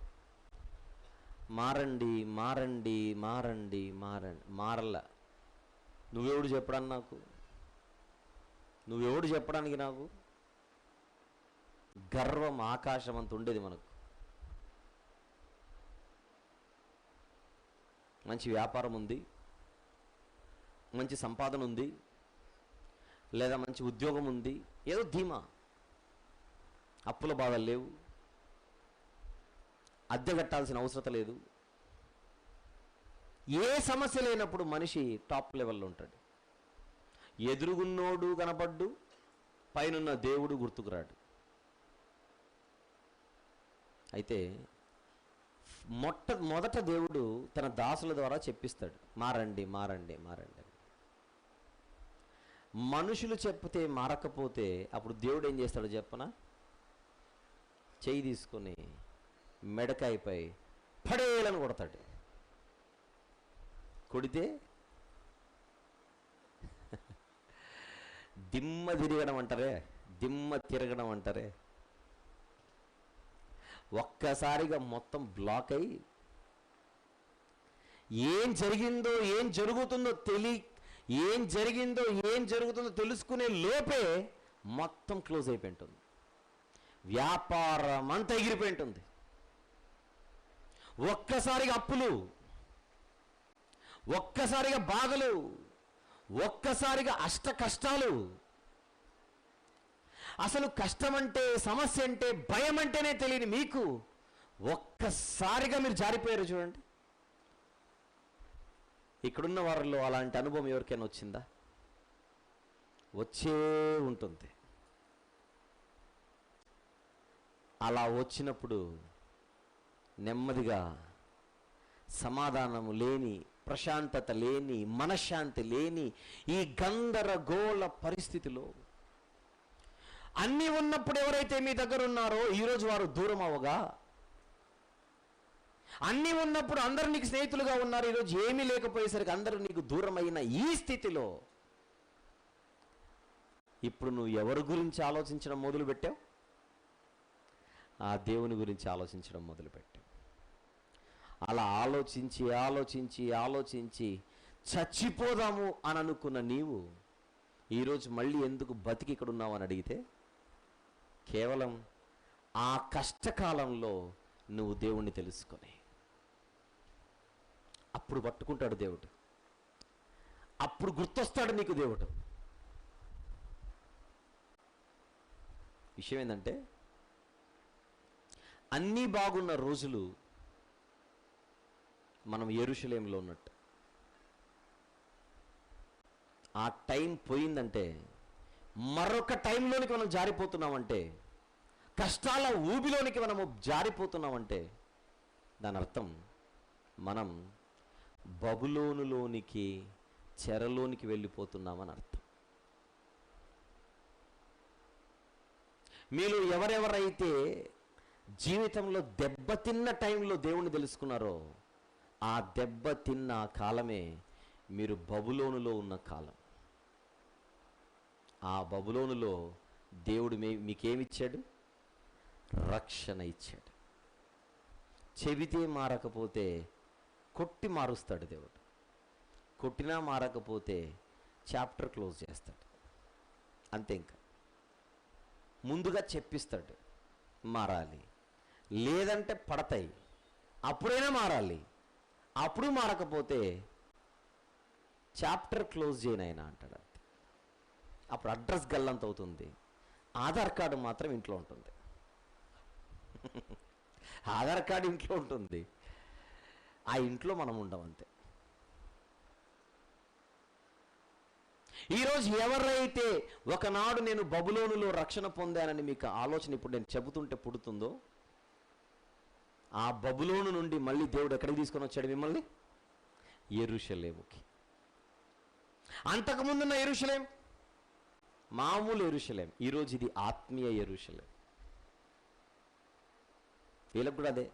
మారండి మారండి మారండి మారండి, మారలా. నువ్వెవడు చెప్పడానికి నాకు, నువ్వెవడు చెప్పడానికి నాకు? గర్వం ఆకాశం అంత ఉండేది మనకు. మంచి వ్యాపారం ఉంది, మంచి సంపాదన ఉంది, లేదా మంచి ఉద్యోగం ఉంది, ఏదో ధీమా, అప్పుల బాధలు లేవు, అద్దె కట్టాల్సిన అవసరం లేదు. ఏ సమస్య లేనప్పుడు మనిషి టాప్ లెవెల్లో ఉంటాడు. ఎదురుగున్నోడు కనపడ్డు, పైనున్న దేవుడు గుర్తుకురాడు. అయితే మొదట దేవుడు తన దాసుల ద్వారా చెప్పిస్తాడు, మారండి మారండి మారండి. మనుషులు చెప్తే మారకపోతే అప్పుడు దేవుడు ఏం చేస్తాడో చెప్పనా? చెయ్యి తీసుకొని మెడకాయపై పడేయాలని కొడతాడు. కొడితే దిమ్మ తిరగడం అంటారే, దిమ్మ తిరగడం అంటారే, ఒక్కసారిగా మొత్తం బ్లాక్ అయి ఏం జరిగిందో ఏం జరుగుతుందో ఏం జరుగుతుందో తెలుసుకునే లోపే మొత్తం క్లోజ్ అయిపోయి ఉంటుంది. వ్యాపారం అంతా ఎగిరిపోయి ఉంటుంది. ఒక్కసారిగా అప్పులు, ఒక్కసారిగా బాధలు, ఒక్కసారిగా అష్ట కష్టాలు. అసలు కష్టం అంటే, సమస్య అంటే, భయం అంటేనే తెలియని మీకు ఒక్కసారిగా మీరు జారిపోయారు. చూడండి, ఇక్కడున్న వారిలో అలాంటి అనుభవం ఎవరికైనా వచ్చిందా? వచ్చే ఉంటుంది. అలా వచ్చినప్పుడు నెమ్మదిగా సమాధానము లేని, ప్రశాంతత లేని, మనశ్శాంతి లేని ఈ గందరగోళ పరిస్థితిలో అన్నీ ఉన్నప్పుడు ఎవరైతే మీ దగ్గర ఉన్నారో ఈరోజు వారు దూరం అవగా, అన్నీ ఉన్నప్పుడు అందరూ నీకు స్నేహితులుగా ఉన్నారు, ఈరోజు ఏమీ లేకపోయేసరికి అందరూ నీకు దూరమైన ఈ స్థితిలో ఇప్పుడు నువ్వు ఎవరి గురించి ఆలోచించడం మొదలుపెట్టావు? ఆ దేవుని గురించి ఆలోచించడం మొదలుపెట్టావు. అలా ఆలోచించి ఆలోచించి ఆలోచించి చచ్చిపోదాము అని అనుకున్న నీవు ఈరోజు మళ్ళీ ఎందుకు బతికి ఇక్కడ ఉన్నావు అని అడిగితే, కేవలం ఆ కష్టకాలంలో నువ్వు దేవుణ్ణి తెలుసుకొని అప్పుడు పట్టుకుంటాడు దేవుడు, అప్పుడు గుర్తొస్తాడు నీకు దేవుడు. విషయం ఏంటంటే, అన్నీ బాగున్న రోజులు మనం యెరూషలేములో ఉన్నట్టు. ఆ టైం పోయిందంటే, మరొక టైంలోనికి మనం జారిపోతున్నామంటే, కష్టాల ఊబిలోనికి మనము జారిపోతున్నామంటే దాని అర్థం మనం బబులోనులోనికి, చెరలోనికి వెళ్ళిపోతున్నామని అర్థం. మీలో ఎవరెవరైతే జీవితంలో దెబ్బతిన్న టైంలో దేవుణ్ణి తెలుసుకున్నారో, ఆ దెబ్బతిన్న కాలమే మీరు బబులోనులో ఉన్న కాలం. ఆ బబులోనులో దేవుడు మీకేమిచ్చాడు? రక్షణ ఇచ్చాడు. చెబితే మారకపోతే కొట్టి మారుస్తాడు దేవుడు. కొట్టినా మారకపోతే చాప్టర్ క్లోజ్ చేస్తాడు. అంతే. ఇంకా ముందుగా చెప్పిస్తాడు మారాలి, లేదంటే పడతాయి, అప్పుడైనా మారాలి. అప్పుడు మారకపోతే చాప్టర్ క్లోజ్ చేయనైనా అంటాడు. అంతే. అప్పుడు అడ్రస్ గల్లంత అవుతుంది, ఆధార్ కార్డు మాత్రం ఇంట్లో ఉంటుంది. ఆధార్ కార్డు ఇంట్లో ఉంటుంది, ఆ ఇంట్లో మనం ఉండం. అంతే. ఈరోజు ఎవరైతే ఒకనాడు నేను బబులోనులో రక్షణ పొందానని మీకు ఆలోచన ఇప్పుడు నేను చెబుతుంటే పుడుతుందో, ఆ బబులోను నుండి మళ్ళీ దేవుడు ఎక్కడికి తీసుకొని వచ్చాడు మిమ్మల్ని? యెరూషలేముకి. అంతకుముందున్న యెరూషలేం మామూలు యెరూషలేం, ఈరోజు ఇది ఆత్మీయ యెరూషలేం. వీళ్ళకు కూడా అదే.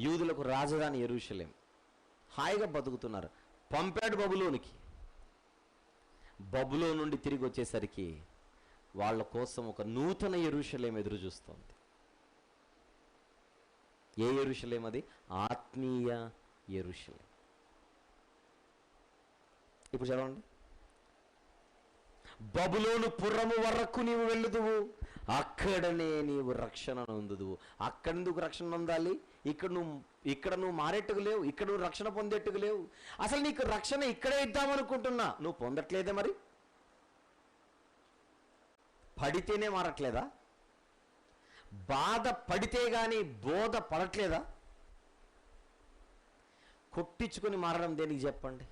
యూదులకు రాజధాని యెరూషలేం, హాయిగా బతుకుతున్నారు. పంపాడు బబులోనికి. బబులో నుండి తిరిగి వచ్చేసరికి వాళ్ళ కోసం ఒక నూతన యెరూషలేం ఎదురు చూస్తోంది. ఏ యెరూషలేం అది? ఆత్మీయ యెరూషలేం. ఇప్పుడు చదవండి. బబులోను పురము వరకు నీవు వెళ్ళుదువు, అక్కడనే నీవు రక్షణ నొందుదువు. అక్కడెందుకు రక్షణ నొందాలి? ఇక్కడ నువ్వు మారేట్టుకు లేవు, ఇక్కడ నువ్వు రక్షణ పొందేట్టుకు లేవు. అసలు నీకు రక్షణ ఇక్కడే ఇద్దామనుకుంటున్నా, నువ్వు పొందట్లేదే. మరి పడితేనే మారట్లేదా? బాధ పడితే గాని బోధ పడట్లేదా? కొట్టించుకొని మారడం దేనికి చెప్పండి?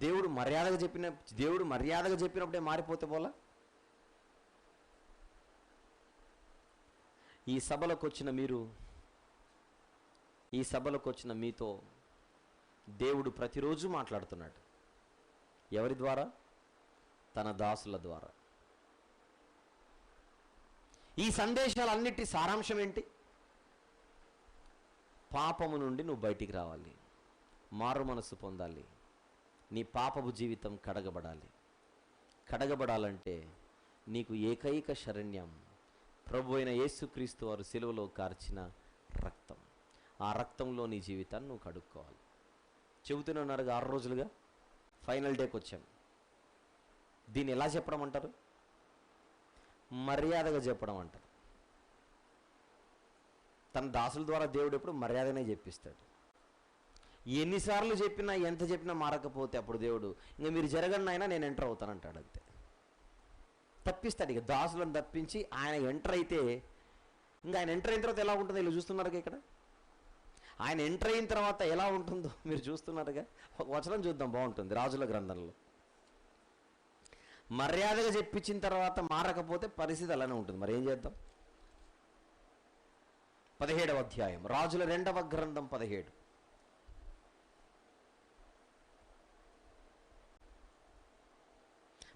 దేవుడు మర్యాదగా చెప్పినప్పుడే మారిపోతే పోలా? ఈ సభలకు వచ్చిన మీతో దేవుడు ప్రతిరోజు మాట్లాడుతున్నాడు. ఎవరి ద్వారా? తన దాసుల ద్వారా. ఈ సందేశాలన్నిటి సారాంశం ఏంటి? పాపము నుండి నువ్వు బయటికి రావాలి, మారు మనసు పొందాలి, నీ పాపపు జీవితం కడగబడాలి. కడగబడాలంటే నీకు ఏకైక శరణ్యం ప్రభు అయిన యేసుక్రీస్తు వారు సిలువలో కార్చిన రక్తం. ఆ రక్తంలో నీ జీవితాన్ని నువ్వు కడుక్కోవాలి. చెబుతూనే ఉన్నారుగా 6 రోజులుగా. ఫైనల్ డేకి వచ్చాం. దీన్ని ఎలా చెప్పడం అంటారు? మర్యాదగా చెప్పడం అంటారు. తన దాసుల ద్వారా దేవుడు ఎప్పుడు మర్యాదనే చెప్పిస్తాడు. ఎన్నిసార్లు చెప్పినా ఎంత చెప్పినా మారకపోతే అప్పుడు దేవుడు ఇంకా మీరు జరగండి అయినా నేను ఎంటర్ అవుతానంటాడు. అంతే. తప్పిస్తాడు. ఇక దాసులను తప్పించి ఆయన ఎంటర్ అయితే, ఇంకా ఆయన ఎంటర్ అయిన తర్వాత ఎలా ఉంటుందో వీళ్ళు చూస్తున్నారుగా. ఇక్కడ ఆయన ఎంటర్ అయిన తర్వాత ఎలా ఉంటుందో మీరు చూస్తున్నారుగా. ఒక వచనం చూద్దాం, బాగుంటుంది. రాజుల గ్రంథంలో మర్యాదగా చెప్పించిన తర్వాత మారకపోతే పరిస్థితి అలానే ఉంటుంది. మరి ఏం చేద్దాం? 17వ అధ్యాయం, రాజుల 2వ గ్రంథం 17.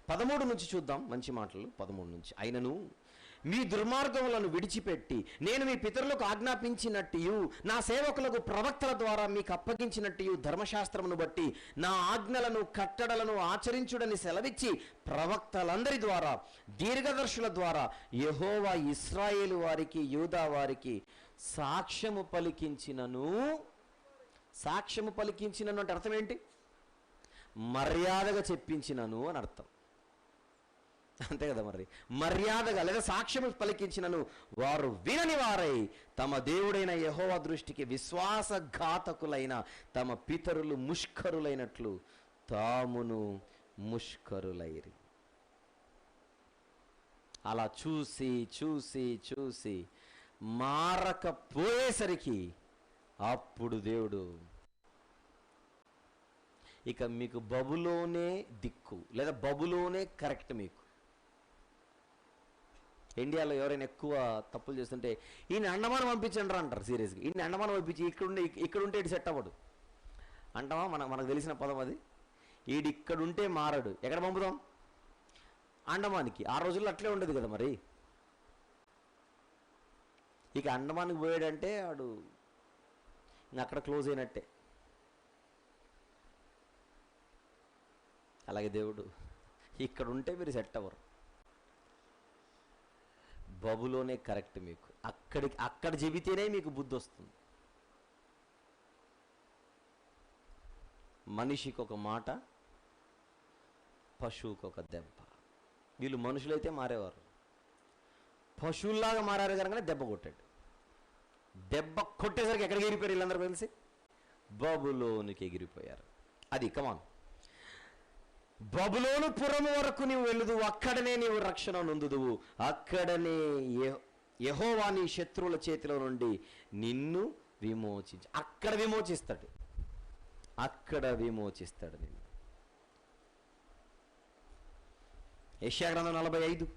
పదమూడు నుంచి చూద్దాం. మంచి మాటలు. 13 నుంచి. అయినను మీ దుర్మార్గములను విడిచిపెట్టి నేను మీ పితరులకు ఆజ్ఞాపించినట్టు నా సేవకులకు ప్రవక్తల ద్వారా మీకు అప్పగించినట్టు ధర్మశాస్త్రమును బట్టి నా ఆజ్ఞలను కట్టడలను ఆచరించుడని సెలవిచ్చి ప్రవక్తలందరి ద్వారా దీర్ఘదర్శుల ద్వారా యెహోవా ఇశ్రాయేలు వారికి యూదా వారికి సాక్ష్యము పలికించినను అంటే అర్థం ఏంటి? మర్యాదగా చెప్పించినను అని అర్థం. అంతే కదా. మరి మర్యాదగా లేదా సాక్ష్యము పలికించినను వారు వినని వారై తమ దేవుడైన యెహోవా దృష్టికి విశ్వాసఘాతకులైన తమ పితరులు ముష్కరులైనట్లు తామును ముష్కరులైరి. అలా చూసి చూసి చూసి మారకపోయేసరికి అప్పుడు దేవుడు ఇక మీకు బబులోనే దిక్కు లేదా బబులోనే కరెక్ట్. మీకు ఇండియాలో ఎవరైనా ఎక్కువ తప్పులు చేస్తుంటే ఈయన అండమానం పంపించండి అంటారు. సీరియస్గా ఈయన అండమానం పంపించి ఇక్కడుంటే ఇటు సెట్ అవ్వడు అంటావా? మనకు తెలిసిన పదం అది. ఈడు ఇక్కడుంటే మారడు. ఎక్కడ పంపుదాం? అండమానికి. ఆ రోజుల్లో అట్లే ఉండదు కదా. మరి ఇక అండమానికి పోయాడంటే వాడు ఇంకా అక్కడ క్లోజ్ అయినట్టే. అలాగే దేవుడు ఇక్కడ ఉంటే మీరు సెట్ అవ్వరు. బబులోనే కరెక్ట్. మీకు అక్కడ చెబితేనే మీకు బుద్ధి వస్తుంది. మనిషికి ఒక మాట, పశువుకు ఒక దెబ్బ. వీళ్ళు మనుషులైతే మారేవారు, పశువుల్లాగా మారారు కనుక దెబ్బ కొట్టాడు. దెబ్బ కొట్టేసరికి ఎక్కడికి ఎగిరిపోయారు వీళ్ళందరూ కలిసి? బబులోనికి ఎగిరిపోయారు. అది కమాన్. బబులోను పురము వరకు నీవు వెళ్ళుదు, అక్కడనే నీవు రక్షణ నొందుదువు, అక్కడనే యెహోవా నీ శత్రువుల చేతిలో నుండి నిన్ను విమోచించి. అక్కడ విమోచిస్తాడు, అక్కడ విమోచిస్తాడు నిన్ను. యెషయా గ్రంథం 45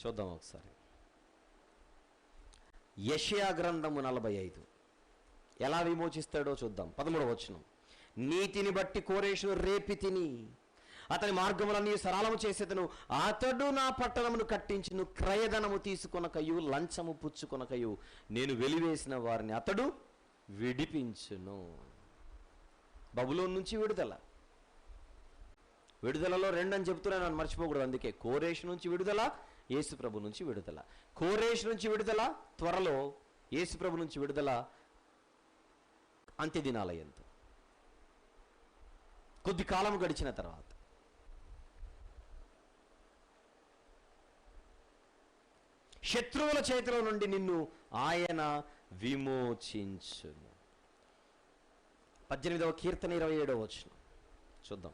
చూద్దాం ఒకసారి. యెషయా గ్రంథము 45 ఎలా విమోచిస్తాడో చూద్దాం. 13వ వచనం. నీతిని బట్టి కోరేషును రేపి తిని అతని మార్గములన్నీ సరళము చేసేదను, అతడు నా పట్టణమును కట్టించును, క్రయధనము తీసుకొనకయు లంచము పుచ్చుకొనకయు నేను వెలివేసిన వారిని అతడు విడిపించును. బబులోను నుంచి విడుదల. విడుదలలో 2 అని చెప్తున్నాను, నన్ను మర్చిపోకూడదు. అందుకే కోరేషు నుంచి విడుదల, యేసుప్రభు నుంచి విడుదల. కోరేషు నుంచి విడుదల త్వరలో, యేసుప్రభు నుంచి విడుదల అంత్య దినాల యందు, కొద్ది కాలం గడిచిన తర్వాత. శత్రువుల చేతిలో నుండి నిన్ను ఆయన విమోచించును. 18వ కీర్తన 27వ వచనం చూద్దాం.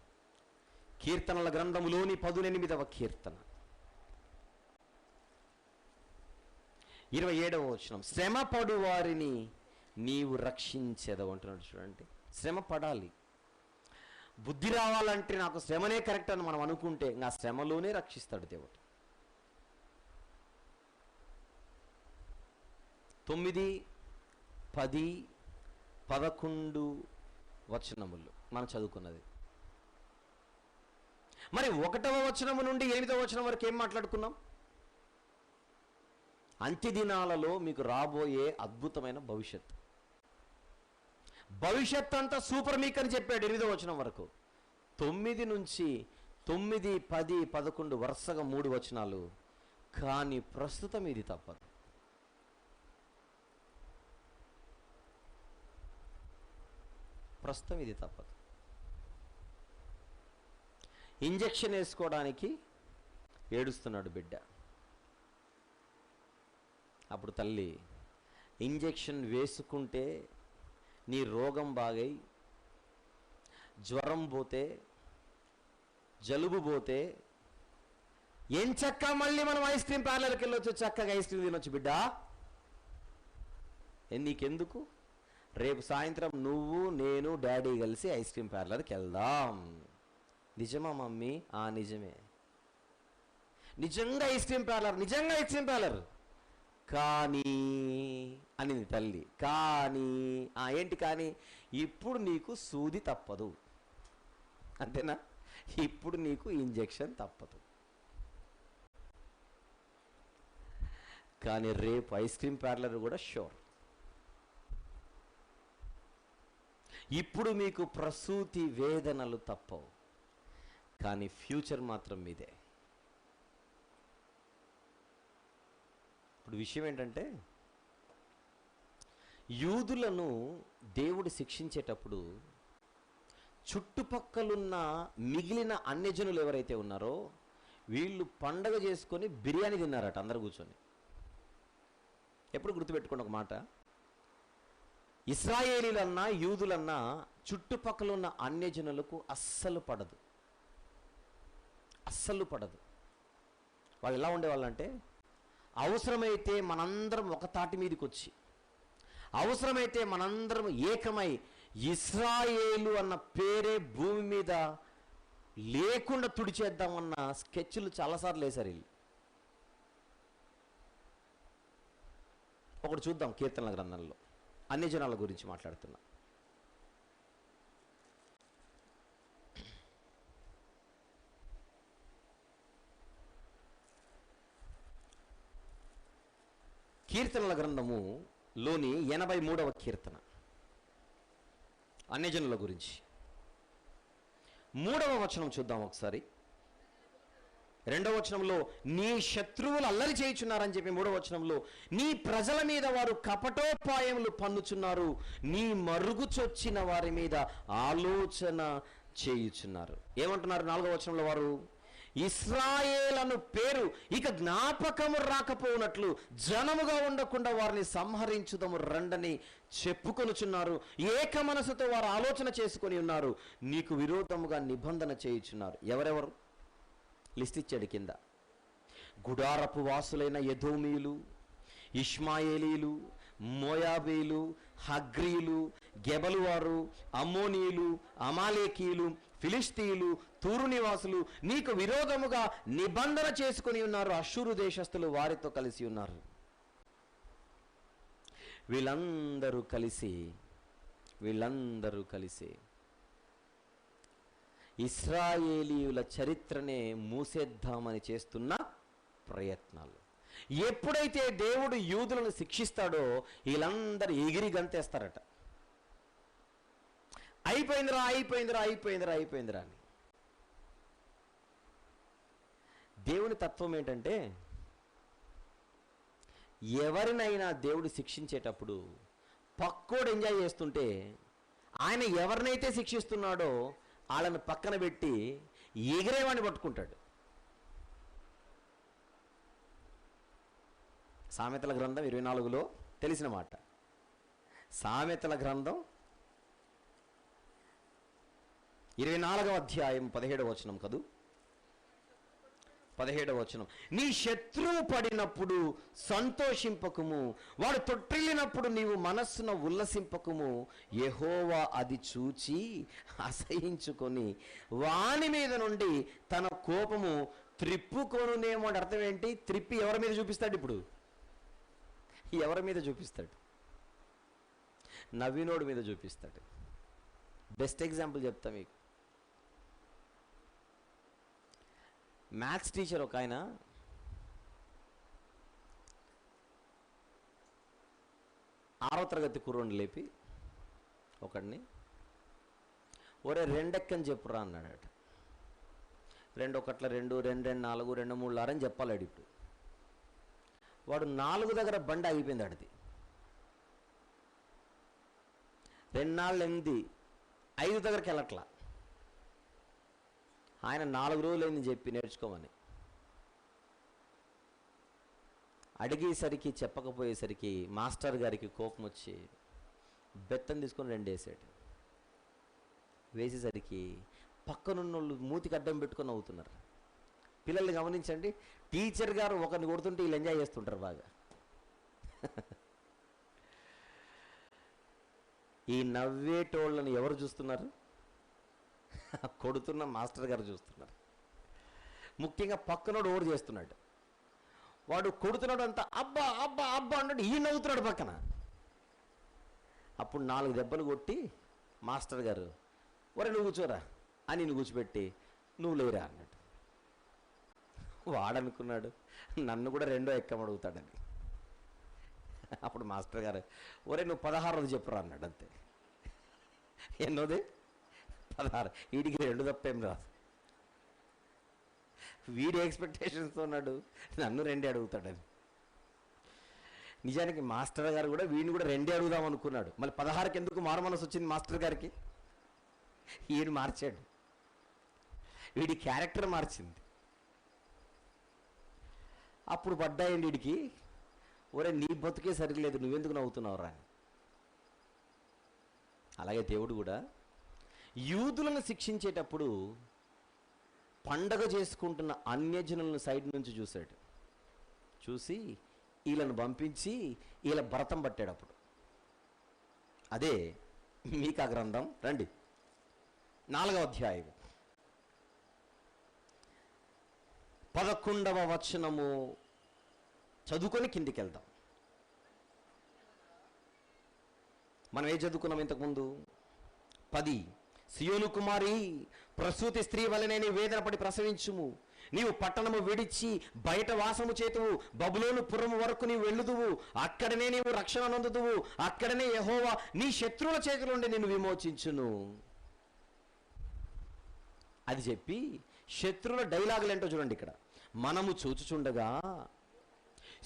కీర్తనల గ్రంథములోని 18వ కీర్తన 27వ వచనం. శ్రమ పడు వారిని నీవు రక్షించేదవు అంటున్నాడు. చూడండి, శ్రమ పడాలి. బుద్ధి రావాలంటే నాకు శ్రమనే కరెక్ట్ అని మనం అనుకుంటే ఇంకా శ్రమలోనే రక్షిస్తాడు దేవుడు. 9, 10, 11 వచనములు మనం చదువుకున్నది. మరి 1వ వచనము నుండి 8వ వచనం వరకు ఏం మాట్లాడుకున్నాం? అంత్య దినాలలో మీకు రాబోయే అద్భుతమైన భవిష్యత్తు. భవిష్యత్ అంతా సూపర్ మీక్ అని చెప్పాడు 8వ వచనం వరకు. 9 నుంచి 9, 10, 11 వరుసగా 3 వచనాలు. కానీ ప్రస్తుతం ఇది తప్పదు. ప్రస్తుతం ఇది తప్పదు. ఇంజెక్షన్ వేసుకోవడానికి ఏడుస్తున్నాడు బిడ్డ. అప్పుడు తల్లి ఇంజెక్షన్ వేసుకుంటే నీ రోగం బాగై, జ్వరం పోతే, జలుబు పోతే ఏం చక్క మళ్ళీ మనం ఐస్ క్రీమ్ పార్లర్కి వెళ్ళొచ్చు, చక్కగా ఐస్ క్రీమ్ తినొచ్చు బిడ్డ. నీకెందుకు? రేపు సాయంత్రం నువ్వు, నేను, డాడీ కలిసి ఐస్ క్రీమ్ పార్లర్కి వెళ్దాం. నిజమా మమ్మీ? నిజమే. నిజంగా ఐస్ క్రీమ్ పార్లర్, నిజంగా ఐస్ క్రీమ్ పార్లర్. కానీ అనింది తల్లి. కానీ ఏంటి కానీ? ఇప్పుడు నీకు సూది తప్పదు, అంతేనా? ఇప్పుడు నీకు ఇంజెక్షన్ తప్పదు. కానీ రేపు ఐస్ క్రీమ్ పార్లర్ కూడా షూర్. ఇప్పుడు మీకు ప్రసూతి వేదనలు తప్పవు, కానీ ఫ్యూచర్ మాత్రం మీదే. ఇప్పుడు విషయం ఏంటంటే, యూదులను దేవుడు శిక్షించేటప్పుడు చుట్టుపక్కలున్న మిగిలిన అన్యజనులు ఎవరైతే ఉన్నారో వీళ్ళు పండగ చేసుకొని బిర్యానీ తిన్నారట అందరు కూర్చొని. ఎప్పుడు గుర్తుపెట్టుకోండి ఒక మాట, ఇశ్రాయేలీలన్నా యూదులన్నా చుట్టుపక్కల ఉన్న అన్యజనులకు అస్సలు పడదు, అస్సలు పడదు. వాళ్ళు ఎలా ఉండేవాళ్ళంటే, అవసరమైతే మనందరం ఒక తాటి మీదకి వచ్చి, అవసరమైతే మనందరం ఏకమై ఇశ్రాయేలు అన్న పేరే భూమి మీద లేకుండా తుడిచేద్దామన్న స్కెచ్లు చాలాసార్లు వేశారు వీళ్ళు. ఒకటి చూద్దాం కీర్తనల గ్రంథంలో, అన్ని జనాల గురించి మాట్లాడుతున్నా. కీర్తనల గ్రంథము లోని 83వ కీర్తన అన్యజనుల గురించి 3వ వచనం చూద్దాం ఒకసారి. 2వ వచనంలో నీ శత్రువులు అల్లరి చేయుచున్నారని చెప్పి 3వ వచనంలో నీ ప్రజల మీద వారు కపటోపాయములు పన్నుచున్నారు, నీ మరుగుచొచ్చిన వారి మీద ఆలోచన చేయుచున్నారు. ఏమంటున్నారు 4వ వచనంలో వారు? ఇశ్రాయేలు పేరు ఇక జ్ఞాపకము రాకపోనట్లు జనముగా ఉండకుండా వారిని సంహరించుదము రండని చెప్పుకొనుచున్నారు. ఏక మనసుతో వారు ఆలోచన చేసుకొని ఉన్నారు. నీకు విరోధముగా నిబంధన చేయుచున్నారు. ఎవరెవరు? లిస్ట్ ఇచ్చాడు కింద. గుడారపు వాసులైన ఎదోమీయులు, ఇష్మాయేలీలు, మోయాబీలు, హగ్రీలు, గెబలువారు, అమ్మోనీయులు, అమాలేకీయులు, ఫిలిస్తీయులు, తూరు నివాసులు నీకు విరోధముగా నిబంధన చేసుకుని ఉన్నారు. అష్షూరు దేశస్థులు వారితో కలిసి ఉన్నారు. వీళ్ళందరూ కలిసి ఇశ్రాయేలీయుల చరిత్రనే మూసేద్దామని చేస్తున్న ప్రయత్నాలు. ఎప్పుడైతే దేవుడు యూదులను శిక్షిస్తాడో వీళ్ళందరూ ఎగిరి గంతేస్తారట. అయిపోయిందిరా అని. దేవుని తత్వం ఏంటంటే, ఎవరినైనా దేవుడు శిక్షించేటప్పుడు పక్కోడు ఎంజాయ్ చేస్తుంటే ఆయన ఎవరినైతే శిక్షిస్తున్నాడో వాళ్ళని పక్కన పెట్టి ఎగిరేవాడిని పట్టుకుంటాడు. సామెతల గ్రంథం 24లో తెలిసిన మాట. సామెతల గ్రంథం 24వ అధ్యాయం 17వ వచనం కదూ? 17వ వచనం. నీ శత్రువు పడినప్పుడు సంతోషింపకుము, వాడు తొట్టిల్లినప్పుడు నీవు మనస్సున ఉల్లసింపకుము. యెహోవా అది చూచి అసహించుకొని వాని మీద నుండి తన కోపము త్రిప్పుకొనునేమో. అంటే అర్థం ఏంటి? త్రిప్పి ఎవరి మీద చూపిస్తాడు? ఇప్పుడు ఎవరి మీద చూపిస్తాడు? నవీనోడి మీద చూపిస్తాడు. బెస్ట్ ఎగ్జాంపుల్ చెప్తా మీకు. మ్యాథ్స్ టీచర్ ఒక ఆయన 6వ తరగతి కుర్రోని లేపి ఒకడిని, ఒరే రెండెక్కని చెప్పురా అన్నాడట. 2 1 2 2 4 2 3 6 అని చెప్పాలాడు. ఇప్పుడు వాడు 4 దగ్గర బండి ఆగిపోయింది. ఆడిది 2 4 8 5 దగ్గరికి వెళ్ళట్లా. ఆయన 4 రోజులైంది చెప్పి నేర్చుకోమని. అడిగేసరికి చెప్పకపోయేసరికి మాస్టర్ గారికి కోపం వచ్చి బెత్తం తీసుకొని 2 వేసాడు. వేసేసరికి పక్కనున్నోళ్ళు మూతికి అడ్డం పెట్టుకొని నవ్వుతున్నారు. పిల్లల్ని గమనించండి, టీచర్ గారు ఒకరిని కొడుతుంటే వీళ్ళు ఎంజాయ్ చేస్తుంటారు బాగా. ఈ నవ్వేటోళ్ళని ఎవరు చూస్తున్నారు? కొడుతున్న మాస్టర్ గారు చూస్తున్నారు. ముఖ్యంగా పక్కనోడు ఓవర్ చేస్తున్నాడు. వాడు కొడుతున్నాడు అంతా అబ్బా అబ్బా అబ్బా అన్నాడు, ఈ నవ్వుతున్నాడు పక్కన. అప్పుడు 4 దెబ్బలు కొట్టి మాస్టర్ గారు ఒరే నువ్వు కూర్చోరా అని నేను కూర్చోబెట్టి నువ్వు లేరా అన్నాడు. వాడనుకున్నాడు నన్ను కూడా 2వ ఎక్కమడుగుతాడని. అప్పుడు మాస్టర్ గారు ఒరే నువ్వు 16వ చెప్పురా అన్నాడు. అంతే. ఎన్నోది? 16. వీడికి 2 తప్పేం రాదు. వీడి ఎక్స్పెక్టేషన్స్తో ఉన్నాడు, నన్ను 2 అడుగుతాడని. నిజానికి మాస్టర్ గారు కూడా వీడిని కూడా 2 అడుగుదాం అనుకున్నాడు. మళ్ళీ 16కి ఎందుకు మారు మనసు వచ్చింది మాస్టర్ గారికి? ఈయన మార్చాడు, వీడి క్యారెక్టర్ మార్చింది. అప్పుడు పడ్డాయండి వీడికి, ఒరే నీ బతుకే సరిగ్లేదు నువ్వెందుకు నవ్వుతున్నావురా అని. అలాగే దేవుడు కూడా యూదులను శిక్షించేటప్పుడు పండగ చేసుకుంటున్న అన్యజనులను సైడ్ నుంచి చూశాడు. చూసి వీళ్ళను పంపించి వీళ్ళ భరతం పట్టాడు. అప్పుడు అదే మీకా గ్రంథం రండి 4వ అధ్యాయం 11వ వచనము చదువుకొని కిందికి వెళ్దాం. మనం ఏం చదువుకున్నాం ఇంతకుముందు? 10 సియోను కుమారి ప్రసూతి స్త్రీ వలనే నీ వేదన పడి ప్రసవించుము. నీవు పట్టణము విడిచి బయట వాసము చేతువు, బబులోను పురము వరకు నీవు వెళ్ళుదువు. అక్కడనే నీవు రక్షణ నొందుదువు. అక్కడనే యెహోవా నీ శత్రువుల చేతుల నుండి నిన్ను విమోచించును. అది చెప్పి శత్రువుల డైలాగులు ఏంటో చూడండి. ఇక్కడ మనము చూచుచుండగా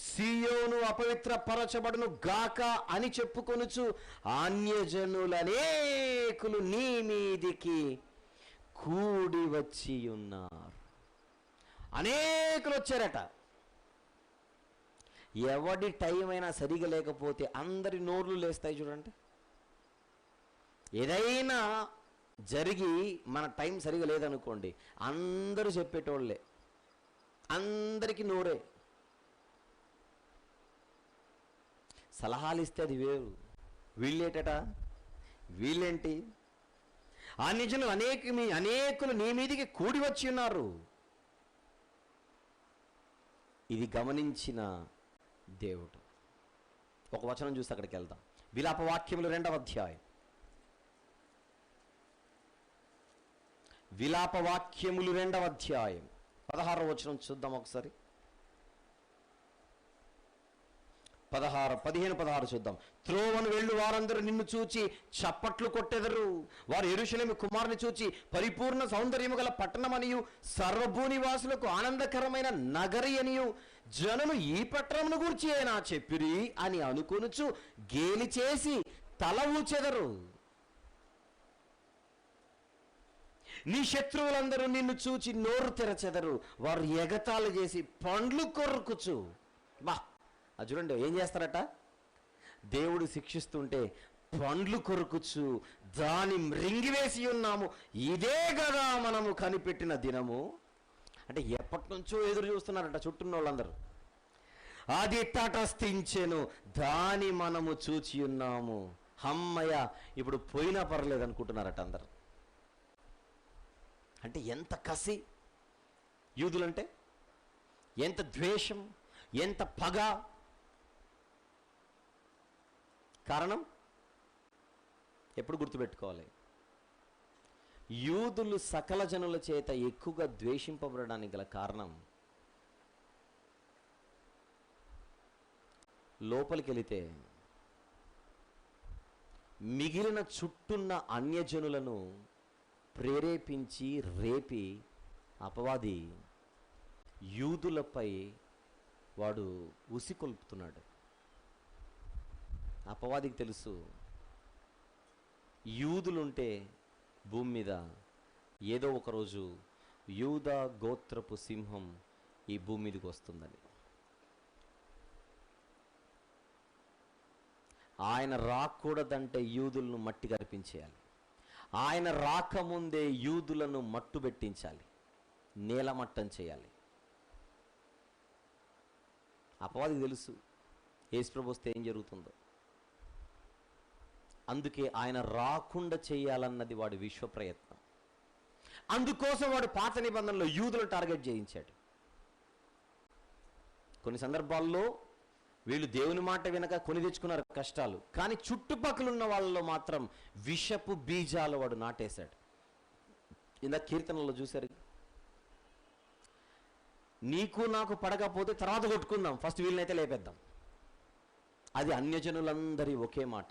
సియోను అపవిత్రపరచబడును గాక అని చెప్పుకొనుచు అన్యజనులనేకులు నీ మీదికి కూడి వచ్చి ఉన్నారు. అనేకులు వచ్చారట. ఎవడి టైం అయినా సరిగా లేకపోతే అందరి నోర్లు లేస్తాయి చూడండి. ఏదైనా జరిగి మన టైం సరిగా లేదనుకోండి, అందరూ చెప్పేటోళ్ళే, అందరికీ నోరే. సలహాలు ఇస్తే అది వేరు. వీళ్ళేటట, వీళ్ళేంటి, అన్యజనులు అనేకులు నీ మీదికి కూడి వచ్చి ఉన్నారు. ఇది గమనించిన దేవుడు ఒక వచనం చూసి అక్కడికి వెళ్దాం. విలాపవాక్యములు 2వ అధ్యాయం. విలాపవాక్యములు 2వ అధ్యాయం 16వ వచనం చూద్దాం ఒకసారి. 15-16 చూద్దాం. త్రోవను వెళ్ళు వారందరూ నిన్ను చూచి చప్పట్లు కొట్టెదరు. వారు యెరూషలేము కుమారుని చూచి పరిపూర్ణ సౌందర్యము గల పట్టణమనియు సర్వభూనివాసులకు ఆనందకరమైన నగరి అనియు జనులు ఈ పట్టణమును గూర్చి అయినా చెప్పిరి అని అనుకొనుచు గేలి చేసి తల ఊచెదరు. నీ శత్రువులందరూ నిన్ను చూచి నోరు తెరచెదరు. వారు ఎగతాళి చేసి పండ్లు కొరుకుచు. బా, అది చూడండి ఏం చేస్తారట, దేవుడు శిక్షిస్తుంటే పండ్లు కొరుకుచు దాని మృంగివేసి ఉన్నాము, ఇదే కదా మనము కనిపెట్టిన దినము. అంటే ఎప్పటి నుంచో ఎదురు చూస్తున్నారట చుట్టూన్న వాళ్ళందరూ. అది తటస్థించెను, దాని మనము చూచి ఉన్నాము. అమ్మయ్య, ఇప్పుడు పోయినా పర్లేదు అనుకుంటున్నారట అందరు. అంటే ఎంత కసి యూదులంటే, ఎంత ద్వేషం, ఎంత పగ. కారణం ఎప్పుడు గుర్తుపెట్టుకోవాలి, యూదులు సకల జనుల చేత ఎక్కువగా ద్వేషింపబడడానికి గల కారణం, లోపలికి వెళితే మిగిలిన చుట్టున్న అన్యజనులను ప్రేరేపించి రేపి అపవాది యూదులపై వాడు ఉసికొల్పుతున్నాడు. అపవాదికి తెలుసు, యూదులుంటే భూమి మీద ఏదో ఒకరోజు యూదా గోత్రపు సింహం ఈ భూమి మీదకి వస్తుందని. ఆయన రాకూడదంటే యూదులను మట్టి కరిపించేయాలి. ఆయన రాకముందే యూదులను మట్టు పెట్టించాలి, నేలమట్టం చేయాలి. అపవాదికి తెలుసు యేసుప్రభు వస్తే ఏం జరుగుతుందో. అందుకే ఆయన రాకుండా చేయాలన్నది వాడి విశ్వ ప్రయత్నం. అందుకోసం వాడు పాత నిబంధనలో యూదులను టార్గెట్ చేయించాడు. కొన్ని సందర్భాల్లో వీళ్ళు దేవుని మాట వినక కొని తెచ్చుకున్నారు కష్టాలు, కానీ చుట్టుపక్కల ఉన్న వాళ్ళలో మాత్రం విషపు బీజాలు వాడు నాటేశాడు. ఇందాక కీర్తనలో చూశారు, నీకు నాకు పడకపోతే తర్వాత కొట్టుకుందాం, ఫస్ట్ వీళ్ళనైతే లేపేద్దాం. అది అన్యజనులందరి ఒకే మాట.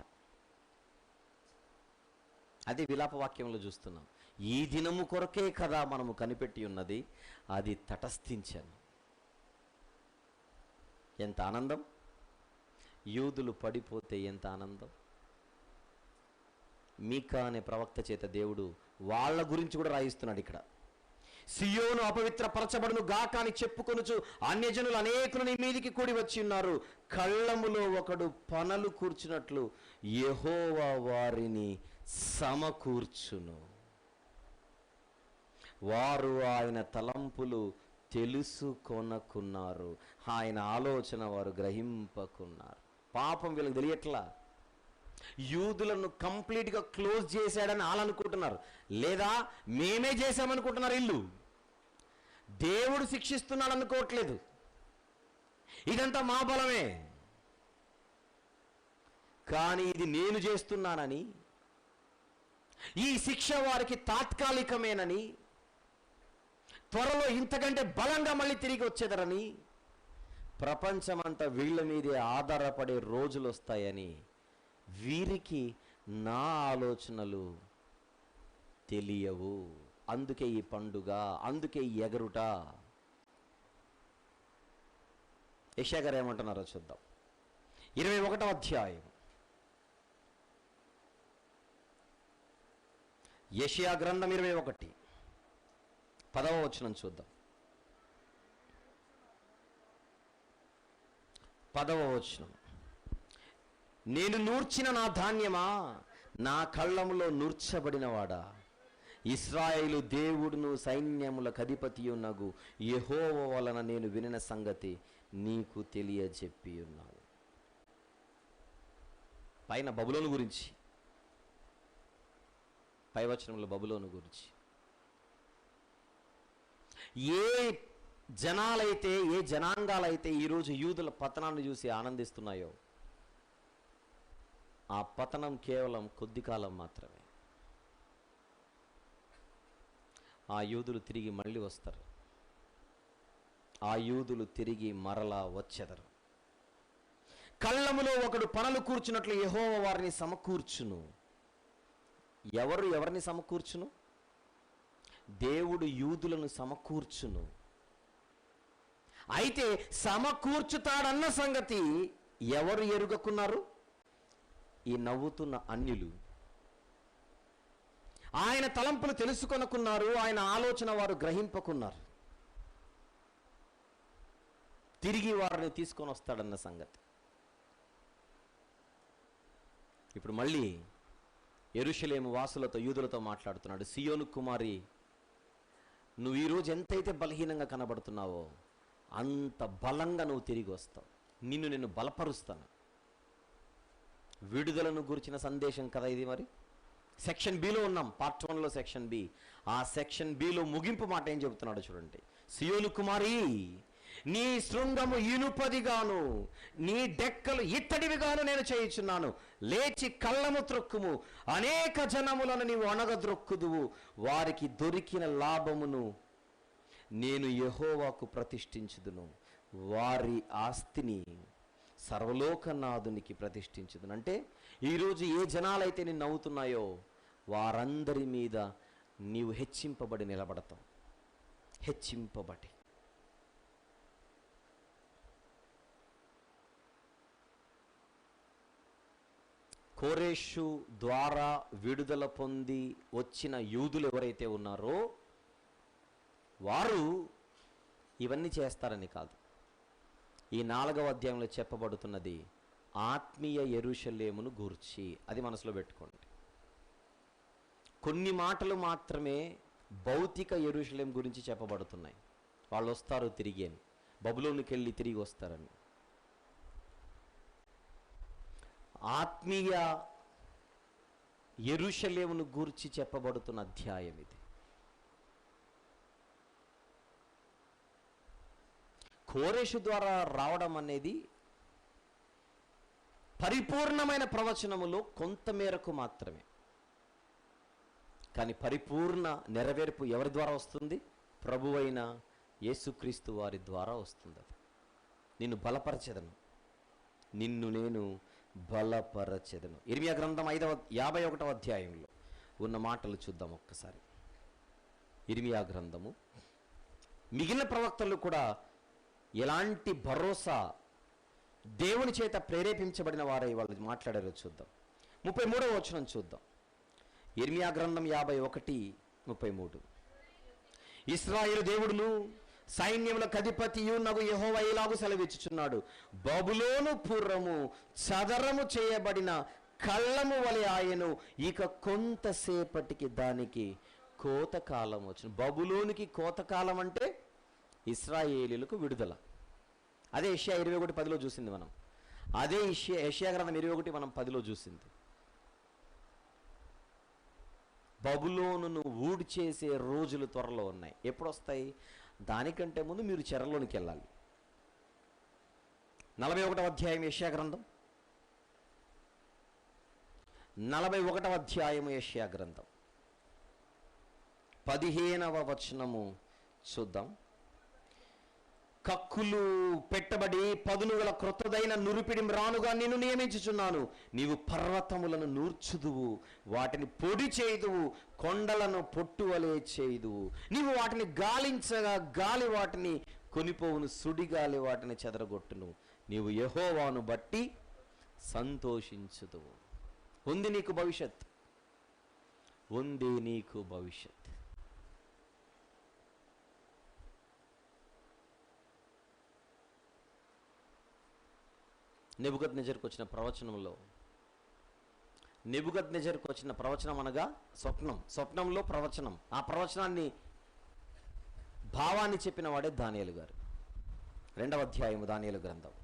అది విలాపవాక్యంలో చూస్తున్నాం. ఈ దినము కొరకే కదా మనము కనిపెట్టి ఉన్నది, అది తటస్థించాను. ఎంత ఆనందం, యూదులు పడిపోతే ఎంత ఆనందం. మీకా అనే ప్రవక్త చేత దేవుడు వాళ్ళ గురించి కూడా రాయిస్తున్నాడు ఇక్కడ. సియోను అపవిత్రపరచబడును గాక అని చెప్పుకొనుచు అన్యజనులు అనేకులు నీ మీదికి కూడి వచ్చి ఉన్నారు. కళ్ళములో ఒకడు పనలు కూర్చున్నట్లు యెహోవా వారిని సమకూర్చును. వారు ఆయన తలంపులు తెలుసుకొనకున్నారు, ఆయన ఆలోచన వారు గ్రహింపకున్నారు. పాపం వీళ్ళకి తెలియట్లా. యూదులను కంప్లీట్గా క్లోజ్ చేశాడని వాళ్ళు అనుకుంటున్నారు, లేదా మేమే చేశామనుకుంటున్నారు. ఇల్లు దేవుడు శిక్షిస్తున్నాడు అనుకోవట్లేదు, ఇదంతా మా బలమే. కానీ ఇది నేను చేస్తున్నానని, ఈ శిక్ష వారికి తాత్కాలికమేనని, త్వరలో ఇంతకంటే బలంగా మళ్ళీ తిరిగి వచ్చేదరని, ప్రపంచమంతా వీళ్ళ మీదే ఆధారపడే రోజులు వస్తాయని వీరికి నా ఆలోచనలు తెలియవు. అందుకే ఈ పండుగ, అందుకే ఈ ఎగరుట. యెషయా గారు ఏమంటున్నారో చూద్దాం. 21వ అధ్యాయం, యెషయా గ్రంథం 21. 10వ వచనం చూద్దాం. 10వ వచనం, నేను నూర్చిన నా ధాన్యమా, నా కళ్ళములో నూర్చబడినవాడా, ఇశ్రాయేలు దేవుడును సైన్యములకు అధిపతియున్నగు యెహోవా వలన నేను వినిన సంగతి నీకు తెలియజెప్పి ఉన్నాను. పైన బబులోను గురించి, పై వచనంలో బబులోను గురించి. ఏ జనాలైతే, ఏ జనాంగాలైతే ఈరోజు యూదుల పతనాన్ని చూసి ఆనందిస్తున్నాయో, ఆ పతనం కేవలం కొద్ది కాలం మాత్రమే. ఆ యూదులు తిరిగి మళ్ళీ వస్తారు. ఆ యూదులు తిరిగి మరలా వచ్చెదరు. కళ్ళములో ఒకడు పనలు కూర్చున్నట్లు యెహోవా వారిని సమకూర్చును. ఎవరు ఎవరిని సమకూర్చును? దేవుడు యూదులను సమకూర్చును. అయితే సమకూర్చుతాడన్న సంగతి ఎవరు ఎరుగకున్నారు? ఈ నవ్వుతున్న అన్యులు. ఆయన తలంపులు తెలుసుకొనుకున్నారు, ఆయన ఆలోచన వారు గ్రహింపకున్నారు. తిరిగి వారిని తీసుకొని వస్తాడన్న సంగతి. ఇప్పుడు మళ్ళీ యెరూషలేము వాసులతో, యూదులతో మాట్లాడుతున్నాడు. సియోను కుమారి, నువ్వు ఈరోజు ఎంతైతే బలహీనంగా కనబడుతున్నావో అంత బలంగా నువ్వు తిరిగి వస్తావు. నిన్ను బలపరుస్తాను. విడుదలను గురించిన సందేశం కదా ఇది. మరి సెక్షన్ బిలో ఉన్నాం, పార్ట్ 1లో సెక్షన్ బి. ఆ సెక్షన్ బిలో ముగింపు మాట ఏం చెబుతున్నాడు చూడండి. సియోను కుమారి, నీ శృంగము ఇనుపదిగాను, నీ డెక్కలు ఇత్తడివిగాను నేను చేయుచున్నాను. లేచి కళ్ళము త్రొక్కుము, అనేక జనములను నీవు అణగద్రొక్కుదువు. వారికి దొరికిన లాభమును నేను యెహోవాకు ప్రతిష్ఠించుదును, వారి ఆస్తిని సర్వలోకనాథునికి ప్రతిష్ఠించుదును. అంటే ఈరోజు ఏ జనాలైతే నిన్ను నవ్వుతున్నాయో వారందరి మీద నీవు హెచ్చింపబడి నిలబడతావు. హెచ్చింపబడి. కోరేషు ద్వారా విడుదల పొంది వచ్చిన యూదులు ఎవరైతే ఉన్నారో వారు ఇవన్నీ చేస్తారని కాదు. ఈ 4వ అధ్యాయంలో చెప్పబడుతున్నది ఆత్మీయ యెరూషలేమును గూర్చి. అది మనసులో పెట్టుకోండి. కొన్ని మాటలు మాత్రమే భౌతిక యెరూషలేం గురించి చెప్పబడుతున్నాయి. వాళ్ళు వస్తారు తిరిగి అని, బబులోనుకి వెళ్ళి తిరిగి వస్తారని. ఆత్మీయ యెరూషలేమును గూర్చి చెప్పబడుతున్న అధ్యాయం ఇది. కోరేషు ద్వారా రావడం అనేది పరిపూర్ణమైన ప్రవచనములో కొంతమేరకు మాత్రమే. కానీ పరిపూర్ణ నెరవేర్పు ఎవరి ద్వారా వస్తుంది? ప్రభువైన యేసుక్రీస్తు వారి ద్వారా వస్తుంది. అది నిన్ను బలపరచెదను, నిన్ను నేను బలపరచెదను. ఇర్మియా గ్రంథం 51వ అధ్యాయంలో ఉన్న మాటలు చూద్దాం ఒక్కసారి. ఇర్మియా గ్రంథము, మిగిలిన ప్రవక్తలు కూడా ఎలాంటి భరోసా దేవుని చేత ప్రేరేపించబడిన వారై వాళ్ళు మాట్లాడారో చూద్దాం. 33వ వచనం చూద్దాం. ఇర్మియా గ్రంథం 51:33. ఇశ్రాయేలు దేవుడును సైన్యములకు అధిపతియునగు యెహోవా ఇలాగు సెలవిచ్చుచున్నాడు, బబులోను పురము చదరము చేయబడిన కళ్ళము వలె ఆయను, ఇక కొంతసేపటికి దానికి కోతకాలం వచ్చును. బబులోనికి కోతకాలం అంటే ఇశ్రాయేలీలకు విడుదల. అదే యెషయా 21:10లో చూసింది మనం. అదే యెషయా గ్రంథం 21 మనం 10లో చూసింది. బబులోనును ఊడి చేసే రోజులు త్వరలో ఉన్నాయి. ఎప్పుడు వస్తాయి? దానికంటే ముందు మీరు చెరలోనికి వెళ్ళాలి. 41వ అధ్యాయం యెషయా గ్రంథం, 41వ అధ్యాయం యెషయా గ్రంథం 15వ వచనము చూద్దాం. కక్కులు పెట్టబడి పదునుగల క్రొత్తదైన నురిపిడి మ్రానుగా నిన్ను నియమించుచున్నాను. నీవు పర్వతములను నూర్చుదువు, వాటిని పొడి చేయుదువు, కొండలను పొట్టువలే చేయుదువు. నీవు వాటిని గాలించగా గాలి వాటిని కొనిపోవును, సుడిగాలి వాటిని చెదరగొట్టును. నీవు యెహోవాను బట్టి సంతోషించుదువు. ఉంది నీకు భవిష్యత్, ఉంది నీకు భవిష్యత్. నెబుకద్నెజరుకు వచ్చిన ప్రవచనంలో, నెబుకద్నెజరుకు వచ్చిన ప్రవచనం అనగా స్వప్నంలో ప్రవచనం. ఆ ప్రవచనాన్ని, భావాన్ని చెప్పిన వాడే దానియేలు గారు. 2వ అధ్యాయము దానియేలు గ్రంథం,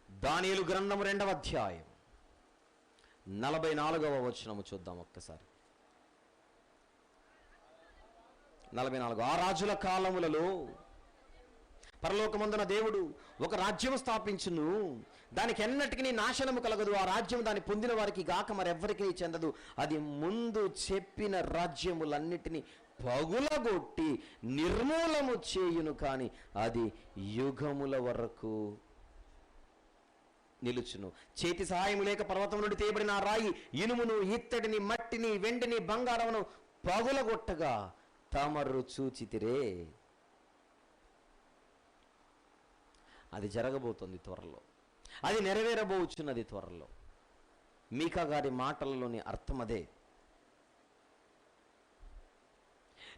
దానియేలు గ్రంథం 2వ అధ్యాయం 44వ వచనము చూద్దాం ఒక్కసారి. 44. ఆ రాజుల కాలములలో పరలోకమందున దేవుడు ఒక రాజ్యం స్థాపించును, దానికి ఎన్నటికీ నాశనము కలగదు. ఆ రాజ్యం దాన్ని పొందిన వారికి గాక మరెవ్వరికీ చెందదు. అది ముందు చెప్పిన రాజ్యములన్నిటినీ పగులగొట్టి నిర్మూలము చేయును, కానీ అది యుగముల వరకు నిలుచును. చేతి సహాయం లేక పర్వతం నుండి తేబడిన ఆ రాయి ఇనుమును, ఇత్తడిని, మట్టిని, వెండిని, బంగారమును పగులగొట్టగా తమరు చూచితిరే. అది జరగబోతుంది త్వరలో, అది నెరవేరబోచున్నది త్వరలో. మీకా గారి మాటలలోని అర్థం అదే.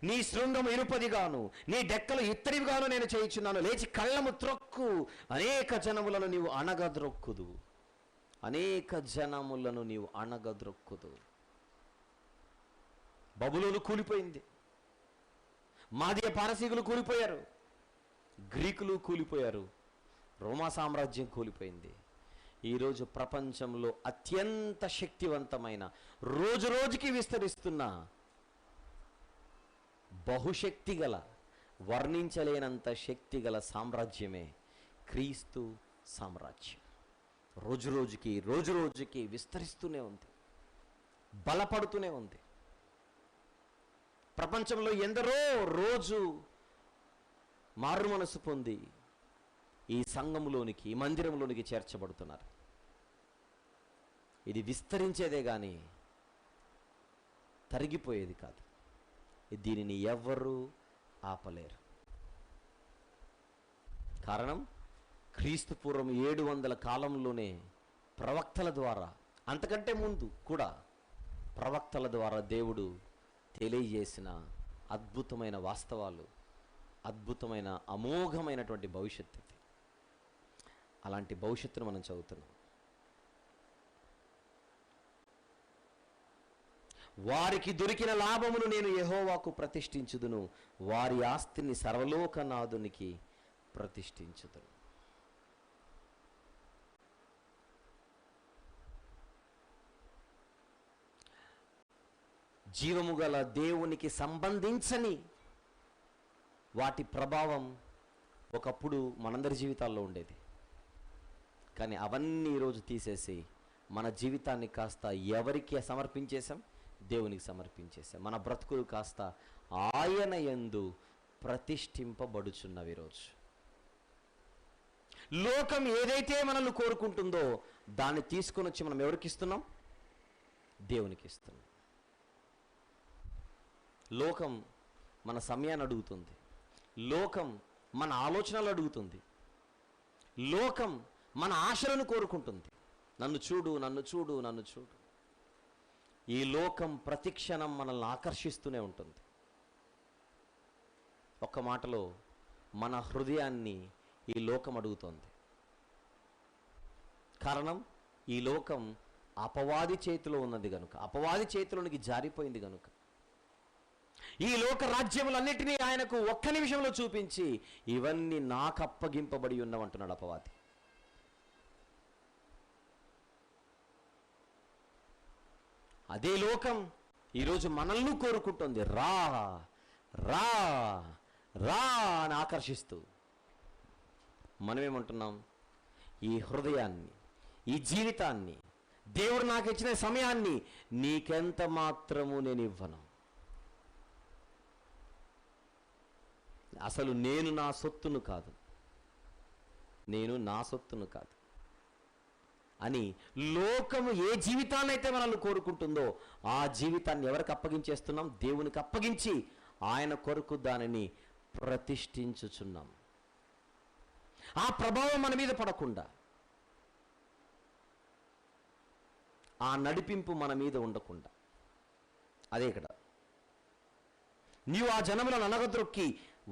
నీ శృంగము ఇనుపదిగాను, నీ డెక్కలు ఇత్తడివిగాను నేను చేయుచున్నాను. లేచి కళ్ళము త్రొక్కు, అనేక జనములను నీవు అణగద్రొక్కుదు. అనేక జనములను నీవు అణగద్రొక్కుదు. బబులోను కూలిపోయింది, మాదియ పారసీకులు కూలిపోయారు, గ్రీకులు కూలిపోయారు, రోమా సామ్రాజ్యం కూలిపోయింది. ఈరోజు ప్రపంచంలో అత్యంత శక్తివంతమైన, రోజు రోజుకి విస్తరిస్తున్న, బహుశక్తి గల, వర్ణించలేనంత శక్తి గల సామ్రాజ్యమే క్రీస్తు సామ్రాజ్యం. రోజు రోజుకి విస్తరిస్తూనే ఉంది, బలపడుతూనే ఉంది. ప్రపంచంలో ఎందరో రోజు మారు మనసు పొంది ఈ సంఘములోనికి, ఈ మందిరంలోనికి చేర్చబడుతున్నారు. ఇది విస్తరించేదే కానీ తరిగిపోయేది కాదు. దీనిని ఎవ్వరూ ఆపలేరు. కారణం, క్రీస్తు పూర్వం 700 కాలంలోనే ప్రవక్తల ద్వారా, అంతకంటే ముందు కూడా ప్రవక్తల ద్వారా దేవుడు తెలియజేసిన అద్భుతమైన వాస్తవాలు, అద్భుతమైన అమోఘమైనటువంటి భవిష్యత్తు. అలాంటి భవిష్యత్తును మనం చదువుతున్నాం. వారికి దొరికిన లాభమును నేను యెహోవాకు ప్రతిష్ఠించుదును, వారి ఆస్తిని సర్వలోకనాథునికి ప్రతిష్ఠించుదును. జీవము గల దేవునికి సంబంధించని వాటి ప్రభావం ఒకప్పుడు మనందరి జీవితాల్లో ఉండేది. కానీ అవన్నీ ఈరోజు తీసేసి మన జీవితాన్ని కాస్త ఎవరికి సమర్పించేశాం? దేవునికి సమర్పించేశాం. మన బ్రతుకులు కాస్త ఆయన యందు ప్రతిష్ఠింపబడుచున్నవి. ఈరోజు లోకం ఏదైతే మనల్ని కోరుకుంటుందో దాన్ని తీసుకొని వచ్చి మనం ఎవరికి ఇస్తున్నాం? దేవునికి ఇస్తున్నాం. లోకం మన సమయాన్ని అడుగుతుంది, లోకం మన ఆలోచనలు అడుగుతుంది, లోకం మన ఆశలను కోరుకుంటుంది. నన్ను చూడు, నన్ను చూడు, నన్ను చూడు. ఈ లోకం ప్రతిక్షణం మనల్ని ఆకర్షిస్తూనే ఉంటుంది. ఒక్క మాటలో మన హృదయాన్ని ఈ లోకం అడుగుతోంది. కారణం, ఈ లోకం అపవాది చేతిలో ఉన్నది గనుక, అపవాది చేతిలోనికి జారిపోయింది గనుక. ఈ లోక రాజ్యములన్నిటినీ ఆయనకు ఒక్క నిమిషంలో చూపించి ఇవన్నీ నాకు అప్పగింపబడి ఉన్నవంటున్నాడు అపవాది. అదే లోకం ఈరోజు మనల్ని కోరుకుంటుంది. రా రా రా అని ఆకర్షిస్తూ. మనమేమంటున్నాం? ఈ హృదయాన్ని, ఈ జీవితాన్ని, దేవుడు నాకు ఇచ్చిన సమయాన్ని నీకెంత మాత్రము నేను ఇవ్వను. అసలు నేను నా సొత్తును కాదు, నేను నా సొత్తును కాదు అని లోకము ఏ జీవితాన్ని అయితే మనల్ని కోరుకుంటుందో ఆ జీవితాన్ని ఎవరికి అప్పగించేస్తున్నాం? దేవునికి అప్పగించి ఆయన కొరకు దానిని ప్రతిష్ఠించుచున్నాం. ఆ ప్రభావం మన మీద పడకుండా, ఆ నడిపింపు మన మీద ఉండకుండా. అదే ఇక్కడ నీవు ఆ జనములను అనగద్రొక్కి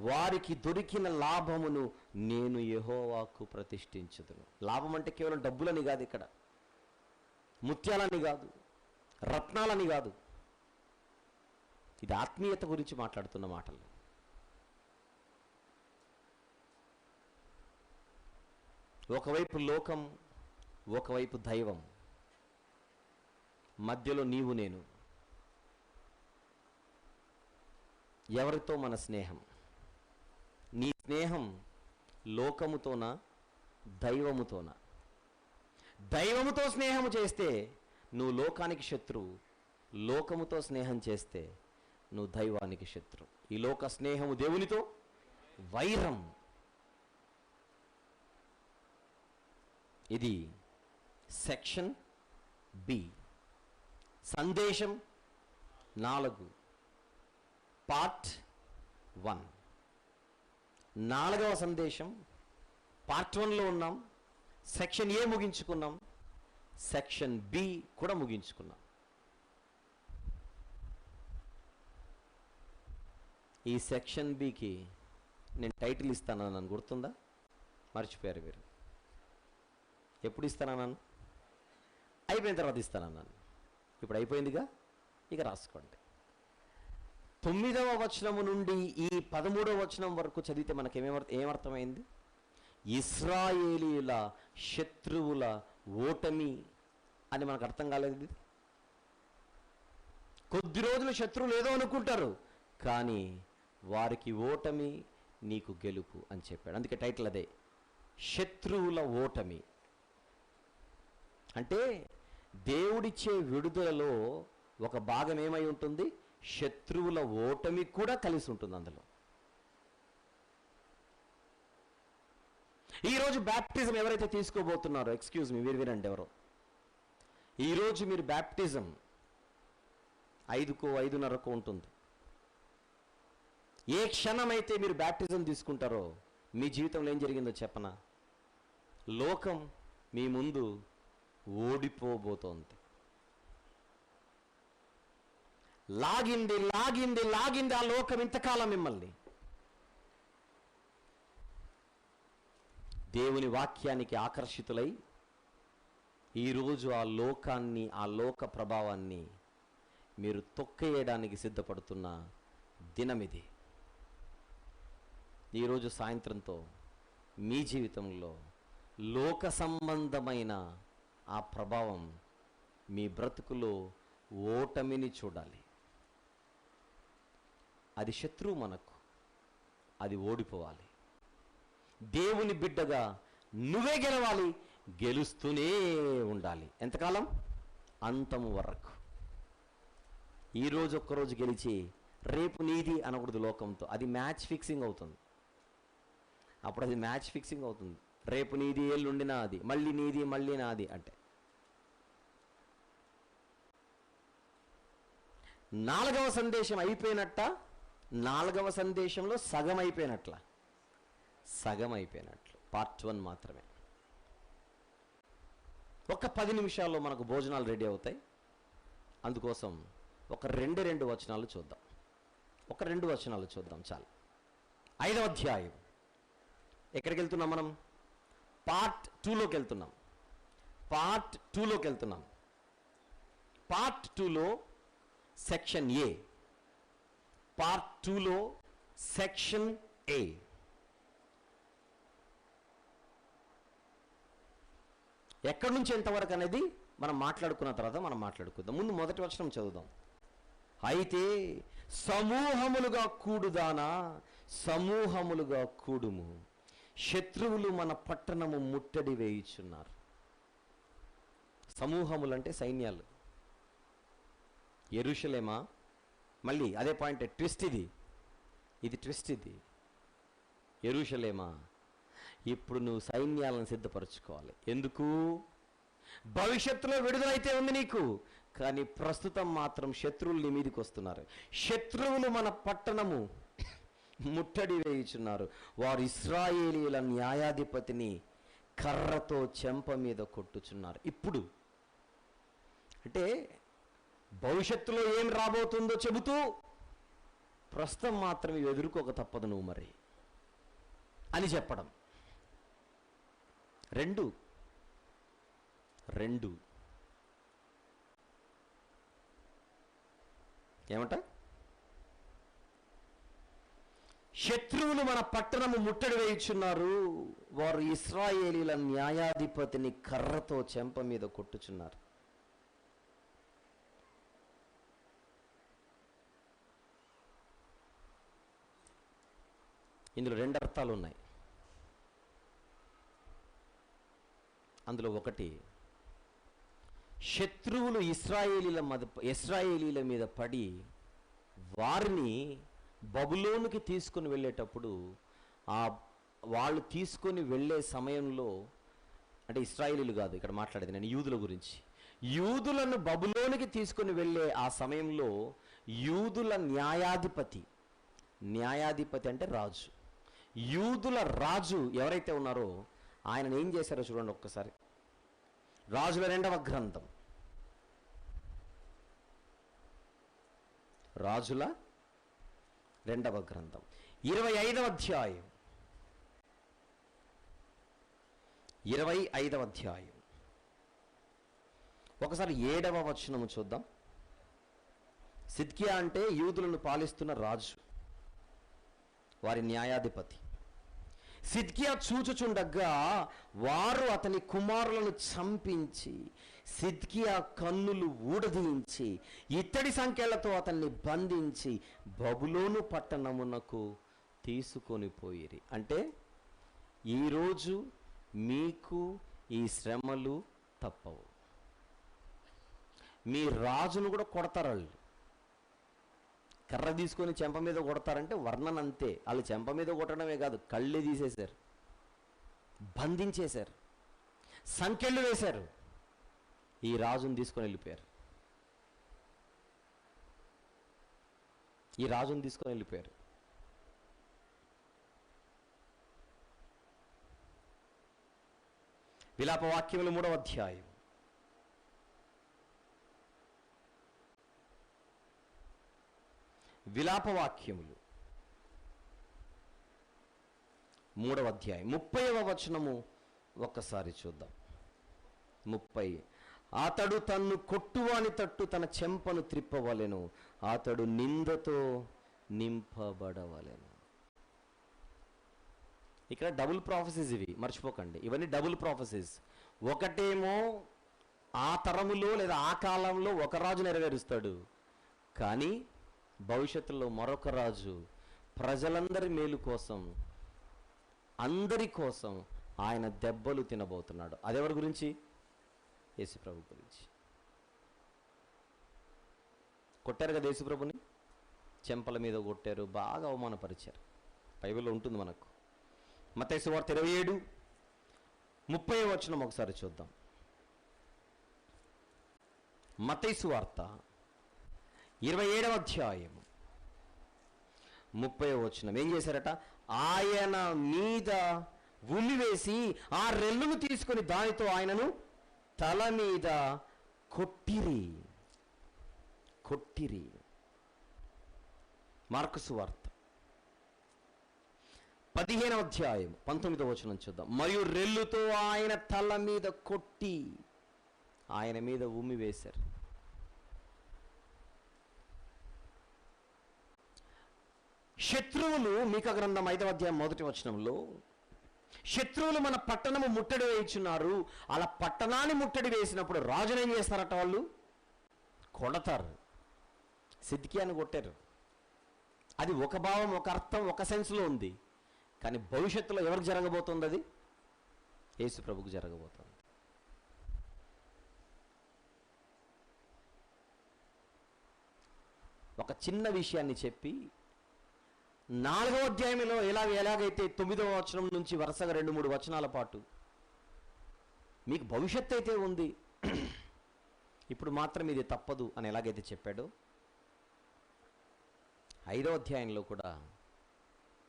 వారికి దొరికిన లాభమును నేను యెహోవాకు ప్రతిష్ఠించుదును. లాభం అంటే కేవలం డబ్బులని కాదు, ఇక్కడ ముత్యాలని కాదు, రత్నాలని కాదు. ఇది ఆత్మీయత గురించి మాట్లాడుతున్న మాటలు. ఒకవైపు లోకం, ఒకవైపు దైవం, మధ్యలో నీవు నేను. ఎవరితో మన స్నేహం? నీ స్నేహం లోకముతోనా, దైవముతోనా? దైవముతో స్నేహము చేస్తే నువ్వు లోకానికి శత్రువు, లోకముతో స్నేహం చేస్తే నువ్వు దైవానికి శత్రువు. ఈ లోక స్నేహము దేవునితో వైరం. ఇది సెక్షన్ బి. సందేశం 4, పార్ట్ 1. 4వ సందేశం పార్ట్ 1లో ఉన్నాం. సెక్షన్ ఏ ముగించుకున్నాం, సెక్షన్ బి కూడా ముగించుకున్నాం. ఈ సెక్షన్ బికి నేను టైటిల్ ఇస్తానన్నాను, గుర్తుందా? మర్చిపోయారు మీరు. ఎప్పుడు ఇస్తానన్నాను? అయిపోయిన తర్వాత ఇస్తానన్నాను. ఇప్పుడు అయిపోయిందిగా, ఇక రాసుకోండి. 9వ వచనము నుండి ఈ 13వ వచనం వరకు చదివితే మనకి ఏమర్థమైంది? ఇశ్రాయేలీయుల శత్రువుల ఓటమి అని మనకు అర్థం కాలేదు. కొద్ది రోజులు శత్రువులు ఏదో అనుకుంటారు, కానీ వారికి ఓటమి, నీకు గెలుపు అని చెప్పాడు. అందుకే టైటిల్ అదే, శత్రువుల ఓటమి. అంటే దేవుడిచ్చే విడుదలలో ఒక భాగం ఏమై ఉంటుంది? శత్రువుల ఓటమి కూడా కలిసి ఉంటుంది అందులో. ఈరోజు బ్యాప్టిజం ఎవరైతే తీసుకోబోతున్నారో, ఎక్స్క్యూజ్ మీ, మీరు వినండి, ఎవరో ఈరోజు మీరు బ్యాప్టిజం 5కో 5:30కో ఉంటుంది. ఏ క్షణమైతే మీరు బ్యాప్టిజం తీసుకుంటారో మీ జీవితంలో ఏం జరిగిందో చెప్పనా? లోకం మీ ముందు ఓడిపోబోతోంది. లాగింది లాగింది లాగింది ఆ లోకం ఇంతకాలం మిమ్మల్ని. దేవుని వాక్యానికి ఆకర్షితులై ఈరోజు ఆ లోకాన్ని, ఆ లోక ప్రభావాన్ని మీరు తొక్కేయడానికి సిద్ధపడుతున్న దినమిది. ఈరోజు సాయంత్రంతో మీ జీవితంలో లోక సంబంధమైన ఆ ప్రభావం మీ బ్రతుకులో ఓటమిని చూడాలి. అది శత్రువు మనకు, అది ఓడిపోవాలి. దేవుని బిడ్డగా నువ్వే గెలవాలి, గెలుస్తూనే ఉండాలి. ఎంతకాలం? అంతము వరకు. ఈరోజు ఒక్కరోజు గెలిచి రేపు నీది అనకూడదు లోకంతో. అది మ్యాచ్ ఫిక్సింగ్ అవుతుంది. అప్పుడు అది మ్యాచ్ ఫిక్సింగ్ అవుతుంది. రేపు నీది, ఎల్లుండి నాది, మళ్ళీ నీది, మళ్ళీ నాది అంటే. 4వ సందేశం అయిపోయినట్ట, 4వ సందేశంలో సగం అయిపోయినట్ల, సగం అయిపోయినట్లు. పార్ట్ 1 మాత్రమే. ఒక 10 నిమిషాల్లో మనకు భోజనాలు రెడీ అవుతాయి. అందుకోసం ఒక 2 వచనాలు చూద్దాం. ఒక 2 వచనాలు చూద్దాం చాలు. 5వ అధ్యాయం. ఎక్కడికి వెళ్తున్నాం మనం? పార్ట్ 2లోకి వెళ్తున్నాం. పార్ట్ 2లోకి వెళ్తున్నాం. పార్ట్ 2లో సెక్షన్ ఏ. పార్ట్ 2లో సెక్షన్ ఏ. ఎక్కడి నుంచి ఎంతవరకు అనేది మనం మాట్లాడుకున్న తర్వాత మనం మాట్లాడుకుందాం. ముందు మొదటి వచనం చదువుదాం. అయితే సమూహములుగా కూడుదానా, సమూహములుగా కూడుము, శత్రువులు మన పట్టణము ముట్టడి వేయుచున్నారు. సమూహములంటే సైన్యాలు. యెరూషలేమా? మళ్ళీ అదే పాయింట్, ట్విస్ట్ ఇది ట్విస్ట్. ఇది యెరూషలేమా, ఇప్పుడు నువ్వు సైన్యాలను సిద్ధపరచుకోవాలి. ఎందుకు? భవిష్యత్తులో విడుదలైతే ఉంది నీకు, కానీ ప్రస్తుతం మాత్రం శత్రువులు నీ మీదకి వస్తున్నారు. శత్రువులు మన పట్టణము ముట్టడి వేయుచున్నారు. వారు ఇశ్రాయేలీయుల న్యాయాధిపతిని కర్రతో చెంప మీద కొట్టుచున్నారు. ఇప్పుడు అంటే భవిష్యత్తులో ఏం రాబోతుందో చెబుతూ ప్రస్తుతం మాత్రం ఇవి ఎదుర్కోక తప్పదు నువ్వు మరి అని చెప్పడం. రెండు రెండు ఏమంట? శత్రువులు మన పట్టణము ముట్టడి వేయుచున్నారు, వారు ఇశ్రాయేలీల న్యాయాధిపతిని కర్రతో చెంప మీద కొట్టుచున్నారు. ఇందులో రెండు అర్థాలు ఉన్నాయి. అందులో ఒకటి, శత్రువులు ఇశ్రాయేలీల మీద పడి వారిని బబులోనుకి తీసుకొని వెళ్ళేటప్పుడు వాళ్ళు తీసుకొని వెళ్ళే సమయంలో, అంటే ఇశ్రాయేలీలు కాదు ఇక్కడ మాట్లాడేది, నేను యూదుల గురించి, యూదులను బబులోనికి తీసుకొని వెళ్ళే ఆ సమయంలో యూదుల న్యాయాధిపతి అంటే రాజు, యూదుల రాజు ఎవరైతే ఉన్నారో ఆయన ఏం చేశారో చూడండి ఒక్కసారి. రాజుల 2వ గ్రంథం, రాజుల 2వ గ్రంథం 25వ అధ్యాయం, 25వ అధ్యాయం ఒకసారి 7వ వచనము చూద్దాం. సిద్కియా అంటే యూదులను పాలిస్తున్న రాజు, వారి న్యాయాధిపతి. సిద్కియా చూచుచుండగా వారు అతని కుమారులను చంపించి సిద్కియా కన్నులు ఊడదీయించి ఇత్తడి సంఖ్యలతో అతన్ని బంధించి బబులోను పట్టణమునకు తీసుకొని పోయిరి. అంటే ఈరోజు మీకు ఈ శ్రమలు తప్పవు. మీ రాజును కూడా కొడతారు వాళ్ళు. కర్ర తీసుకొని చెంప మీద కొడతారంటే వర్ణన అంతే. వాళ్ళు చెంప మీద కొట్టడమే కాదు, కళ్ళే తీసేశారు, బంధించేశారు, సంకెళ్ళు వేశారు. ఈ రాజును తీసుకొని వెళ్ళిపోయారు. విలాపవాక్యములు 3వ అధ్యాయం, విలాపవాక్యములు 3వ అధ్యాయం 30వ వచనము ఒక్కసారి చూద్దాం. 30, అతడు తన్ను కొట్టువాని తట్టు తన చెంపను త్రిప్పవలెను, అతడు నిందతో నింపబడవలెను. ఇక్కడ డబుల్ ప్రాఫెసీస్, ఇవి మర్చిపోకండి, ఇవన్నీ డబుల్ ప్రాఫెసీస్. ఒకటేమో ఆ తరములో లేదా ఆ కాలంలో ఒక రాజు నెరవేరుస్తాడు, కానీ భవిష్యత్తులో మరొక రాజు ప్రజలందరి మేలు కోసం, అందరి కోసం ఆయన దెబ్బలు తినబోతున్నాడు. అదెవరి గురించి? యేసుప్రభు గురించి. కొట్టారు కదా యేసుప్రభుని, చెంపల మీద కొట్టారు, బాగా అవమానపరిచారు. బైబిల్లో ఉంటుంది మనకు. మత్తయి సువార్త 27:30 వచనం ఒకసారి చూద్దాం. మత్తయి సువార్త 27వ అధ్యాయం 30వ వచనం ఏం చేశారట? ఆయన మీద ఉమ్మివేసి ఆ రెల్లును తీసుకొని దానితో ఆయనను తల మీద కొట్టిరి. మార్కు సువార్త 15వ అధ్యాయం 19వ వచనం చూద్దాం. మరియు రెల్లుతో ఆయన తల మీద కొట్టి ఆయన మీద ఉమ్మివేశారు. శత్రువులు, మీకా గ్రంథం 5వ అధ్యాయం 1వ వచనంలో, శత్రువులు మన పట్టణము ముట్టడి వేయుచున్నారు. అలా పట్టణాన్ని ముట్టడి వేసినప్పుడు రాజును ఏం చేస్తారట? వాళ్ళు కొడతారు. సిద్కియాను కొట్టారు. అది ఒక భావం, ఒక అర్థం, ఒక సెన్స్లో ఉంది. కానీ భవిష్యత్తులో ఎవరికి జరగబోతుంది? అది యేసు ప్రభుకు జరగబోతుంది. ఒక చిన్న విషయాన్ని చెప్పి 4వ అధ్యాయంలో ఎలాగైతే 9వ వచనం నుంచి వరుసగా 2-3 వచనాల పాటు మీకు భవిష్యత్తు అయితే ఉంది, ఇప్పుడు మాత్రం ఇది తప్పదు అని ఎలాగైతే చెప్పాడో, 5వ అధ్యాయంలో కూడా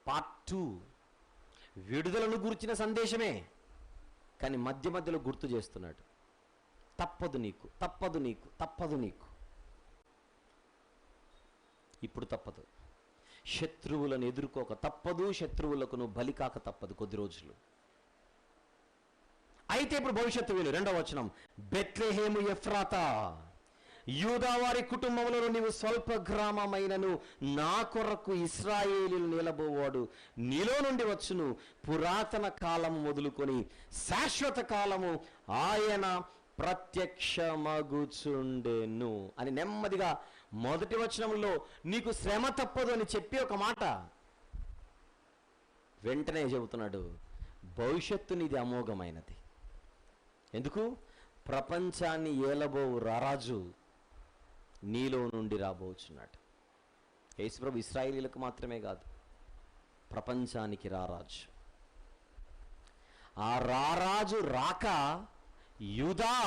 పార్ట్ 2 విడుదలను గురించిన సందేశమే, కానీ మధ్యలో గుర్తు చేస్తున్నాడు. తప్పదు నీకు, ఇప్పుడు తప్పదు. శత్రువులను ఎదుర్కోక తప్పదు, శత్రువులకు నువ్వు బలికాక తప్పదు కొద్ది రోజులు. అయితే ఇప్పుడు భవిష్యత్తు వీలు. 2వ వచనం, బెత్లెహేము ఎఫ్రాతా, యూదా వారి కుటుంబంలో నీవు స్వల్ప గ్రామమైనను నా కొరకు ఇశ్రాయేలీలు నిలబోవాడు నీలో నుండి వచ్చును. పురాతన కాలము మొదలుకొని శాశ్వత కాలము ఆయన ప్రత్యక్షమగుచుండెను అని నెమ్మదిగా మొదటి వచనంలో నీకు శ్రమ తప్పదు అని చెప్పి ఒక మాట వెంటనే చెబుతున్నాడు, భవిష్యత్తు నీది అమోఘమైనది. ఎందుకు? ప్రపంచాన్ని ఏలబోవు రారాజు నీలో నుండి రాబోచున్నాడు. యేసుప్రభు ఇశ్రాయేలీలకు మాత్రమే కాదు, ప్రపంచానికి రారాజు. ఆ రారాజు రాక యూదా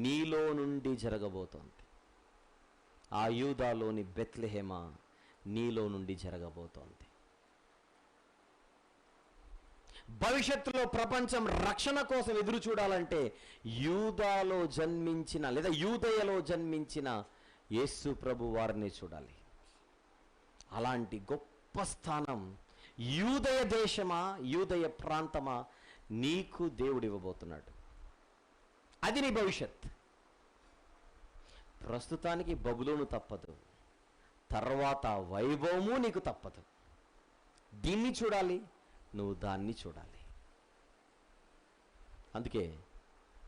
నీలో నుండి జరగబోతోంది. ఆ యూదాలోని బెత్లెహేమ నీలో నుండి జరగబోతోంది. భవిష్యత్తులో ప్రపంచం రక్షణ కోసం ఎదురు చూడాలంటే యూదాలో జన్మించిన లేదా యూదయలో జన్మించిన యేసు ప్రభు వారిని చూడాలి. అలాంటి గొప్ప స్థానం యూదయ దేశమా, యూదయ ప్రాంతమా నీకు దేవుడు ఇవ్వబోతున్నాడు. అది నీ భవిష్యత్. ప్రస్తుతానికి బబులోను తప్పదు, తర్వాత వైభవము నీకు తప్పదు. దీన్ని చూడాలి, నువ్వు దాన్ని చూడాలి. అందుకే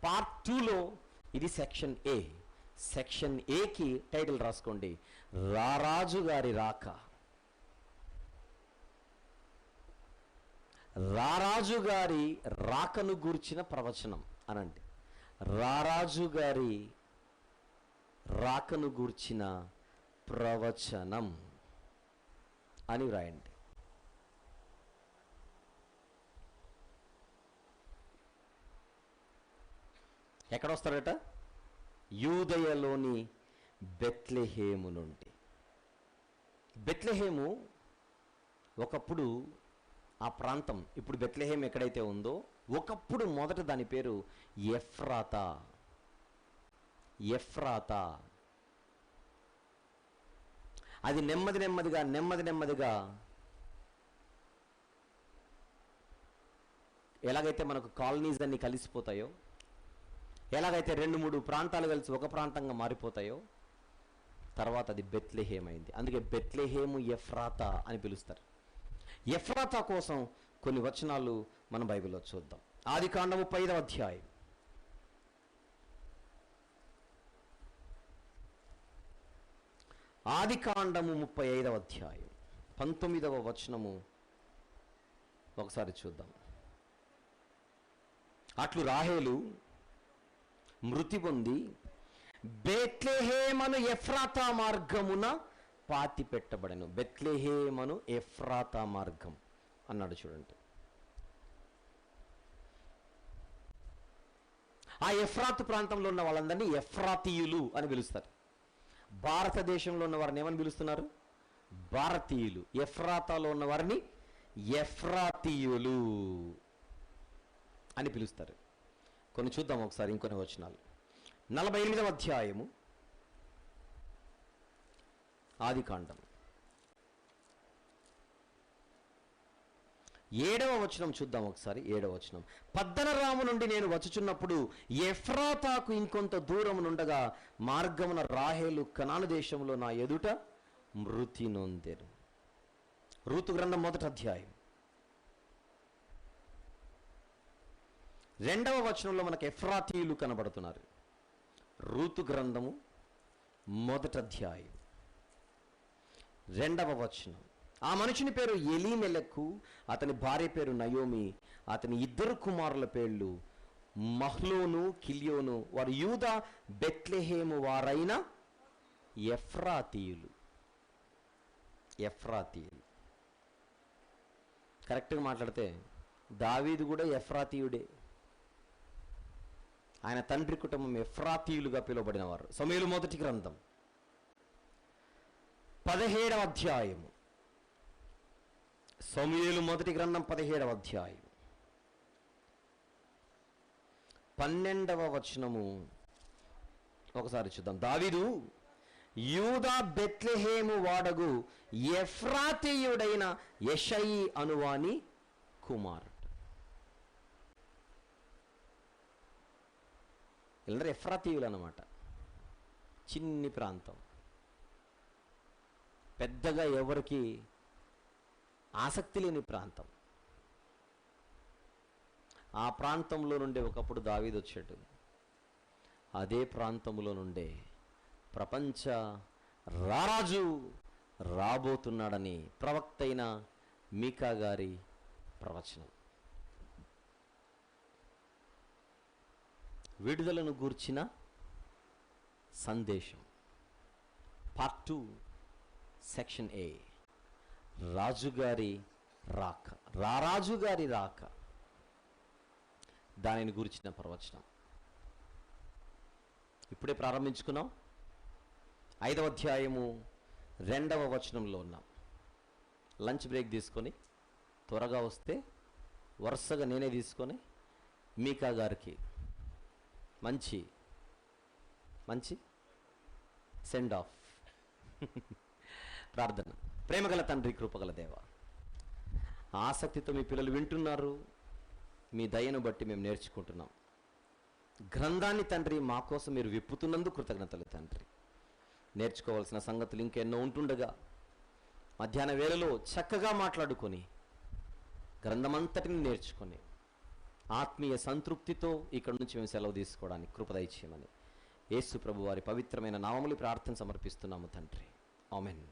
పార్ట్ 2లో ఇది సెక్షన్ ఏ. సెక్షన్ ఏకి టైటిల్ రాసుకోండి, రారాజు గారి రాక. రారాజు గారి రాకను గూర్చిన ప్రవచనం అనండి. రారాజు గారి రాకను గూర్చిన ప్రవచనం అని వ్రాయండి. ఎక్కడొస్తాడట? యూదయలోని బెత్లెహేము నుండి. బెత్లెహేము ఒకప్పుడు ఆ ప్రాంతం, ఇప్పుడు బెత్లెహేము ఎక్కడైతే ఉందో ఒకప్పుడు మొదట దాని పేరు ఎఫ్రాతా. ఎఫ్రాతా. అది నెమ్మదిగా ఎలాగైతే మనకు కాలనీస్ అన్ని కలిసిపోతాయో, ఎలాగైతే 2-3 ప్రాంతాలు కలిసి ఒక ప్రాంతంగా మారిపోతాయో, తర్వాత అది బెత్లెహేం అయింది. అందుకే బెత్లెహేము ఎఫ్రాతా అని పిలుస్తారు. ఎఫ్రాతా కోసం కొన్ని వచనాలు మన బైబిల్లో చూద్దాం. ఆదికాండము 35వ అధ్యాయం. ఆదికాండము 35వ అధ్యాయం 19వ వచనము ఒకసారి చూద్దాం. అట్లు రాహేలు మృతి పొంది బెత్లెహేమను ఎఫ్రాతా మార్గమున పాతి పెట్టబడెను. బెత్లెహేమను ఎఫ్రాతా మార్గం అన్నాడు చూడండి. ఆ ఎఫ్రాతు ప్రాంతంలో ఉన్న వాళ్ళందరినీ ఎఫ్రాతీయులు అని పిలుస్తారు. భారతదేశంలో ఉన్న వారిని ఏమని పిలుస్తున్నారు? భారతీయులు. ఎఫ్రాతాలో ఉన్న వారిని ఎఫ్రాతీయులు అని పిలుస్తారు. కొన్ని చూద్దాం ఒకసారి, ఇంకొన్ని వచనాలు. 48వ అధ్యాయము ఆదికాండం 7వ వచనం చూద్దాం ఒకసారి. 7వ వచనం, పద్దనరాము నుండి నేను వచ్చుచున్నప్పుడు ఎఫ్రాతాకు ఇంకొంత దూరం నుండగా మార్గమున రాహేలు కనాను దేశంలో నా ఎదుట మృతి నొందెను. రూతు గ్రంథం 1వ అధ్యాయం 2వ వచనంలో మనకు ఎఫ్రాతీయులు కనబడుతున్నారు. రూతు గ్రంథము 1వ అధ్యాయం 2వ వచనం, ఆ మనుషుని పేరు ఎలీమెలెకు, అతని భార్య పేరు నయోమి, అతని 2 కుమారుల పేర్లు మహ్లోను కిల్యోను. వారు యూదా బెత్లెహేము వారైన ఎఫ్రాతీయులు. ఎఫ్రాతీయులు కరెక్ట్గా మాట్లాడితే దావీదు కూడా ఎఫ్రాతీయుడే. ఆయన తండ్రి కుటుంబం ఎఫ్రాతీయులుగా పిలువబడినవారు. సమూయేలు మొదటి గ్రంథం 17వ అధ్యాయము. సమూయేలు మొదటి గ్రంథం 17వ అధ్యాయం 12వ వచనము ఒకసారి చూద్దాం. దావీదు యూదా బెత్లెహేము వాడగు ఎఫ్రాతీయుడైన యెషయి అనువాని కుమారుడు. వీళ్ళందరూ ఎఫ్రాతీయులు అన్నమాట. చిన్ని ప్రాంతం, పెద్దగా ఎవరికి ఆసక్తి లేని ప్రాంతం. ఆ ప్రాంతంలో నుండి ఒకప్పుడు దావీదు వచ్చాడు. అదే ప్రాంతంలో నుండే ప్రపంచ రారాజు రాబోతున్నాడని ప్రవక్త అయిన మీకా గారి ప్రవచనం. విడుదలను గూర్చిన సందేశం, పార్ట్ 2, సెక్షన్ A, రాజుగారి రాక, రారాజుగారి రాక, దానిని గురించిన ప్రవచనం. ఇప్పుడే ప్రారంభించుకున్నాం. 5వ అధ్యాయము 2వ వచనంలో ఉన్నాం. లంచ్ బ్రేక్ తీసుకొని త్వరగా వస్తే వరుసగా నేనే తీసుకొని మీకా గారికి మంచి మంచి సెండ్ ఆఫ్. ప్రార్థన. ప్రేమగల తండ్రి, కృపగల దేవ, ఆసక్తితో మీ పిల్లలు వింటున్నారు. మీ దయను బట్టి మేము నేర్చుకుంటున్నాం. గ్రంథాన్ని తండ్రి మా కోసం మీరు విప్పుతున్నందుకు కృతజ్ఞతలు తండ్రి. నేర్చుకోవాల్సిన సంగతులు ఇంకెన్నో ఉంటుండగా మధ్యాహ్న వేళలో చక్కగా మాట్లాడుకొని గ్రంథమంతటిని నేర్చుకొని ఆత్మీయ సంతృప్తితో ఇక్కడి నుంచి మేము సెలవు తీసుకోవడానికి కృప దయచేయమని యేసు ప్రభు వారి పవిత్రమైన నామములు ప్రార్థన సమర్పిస్తున్నాము తండ్రి. ఆమెన్.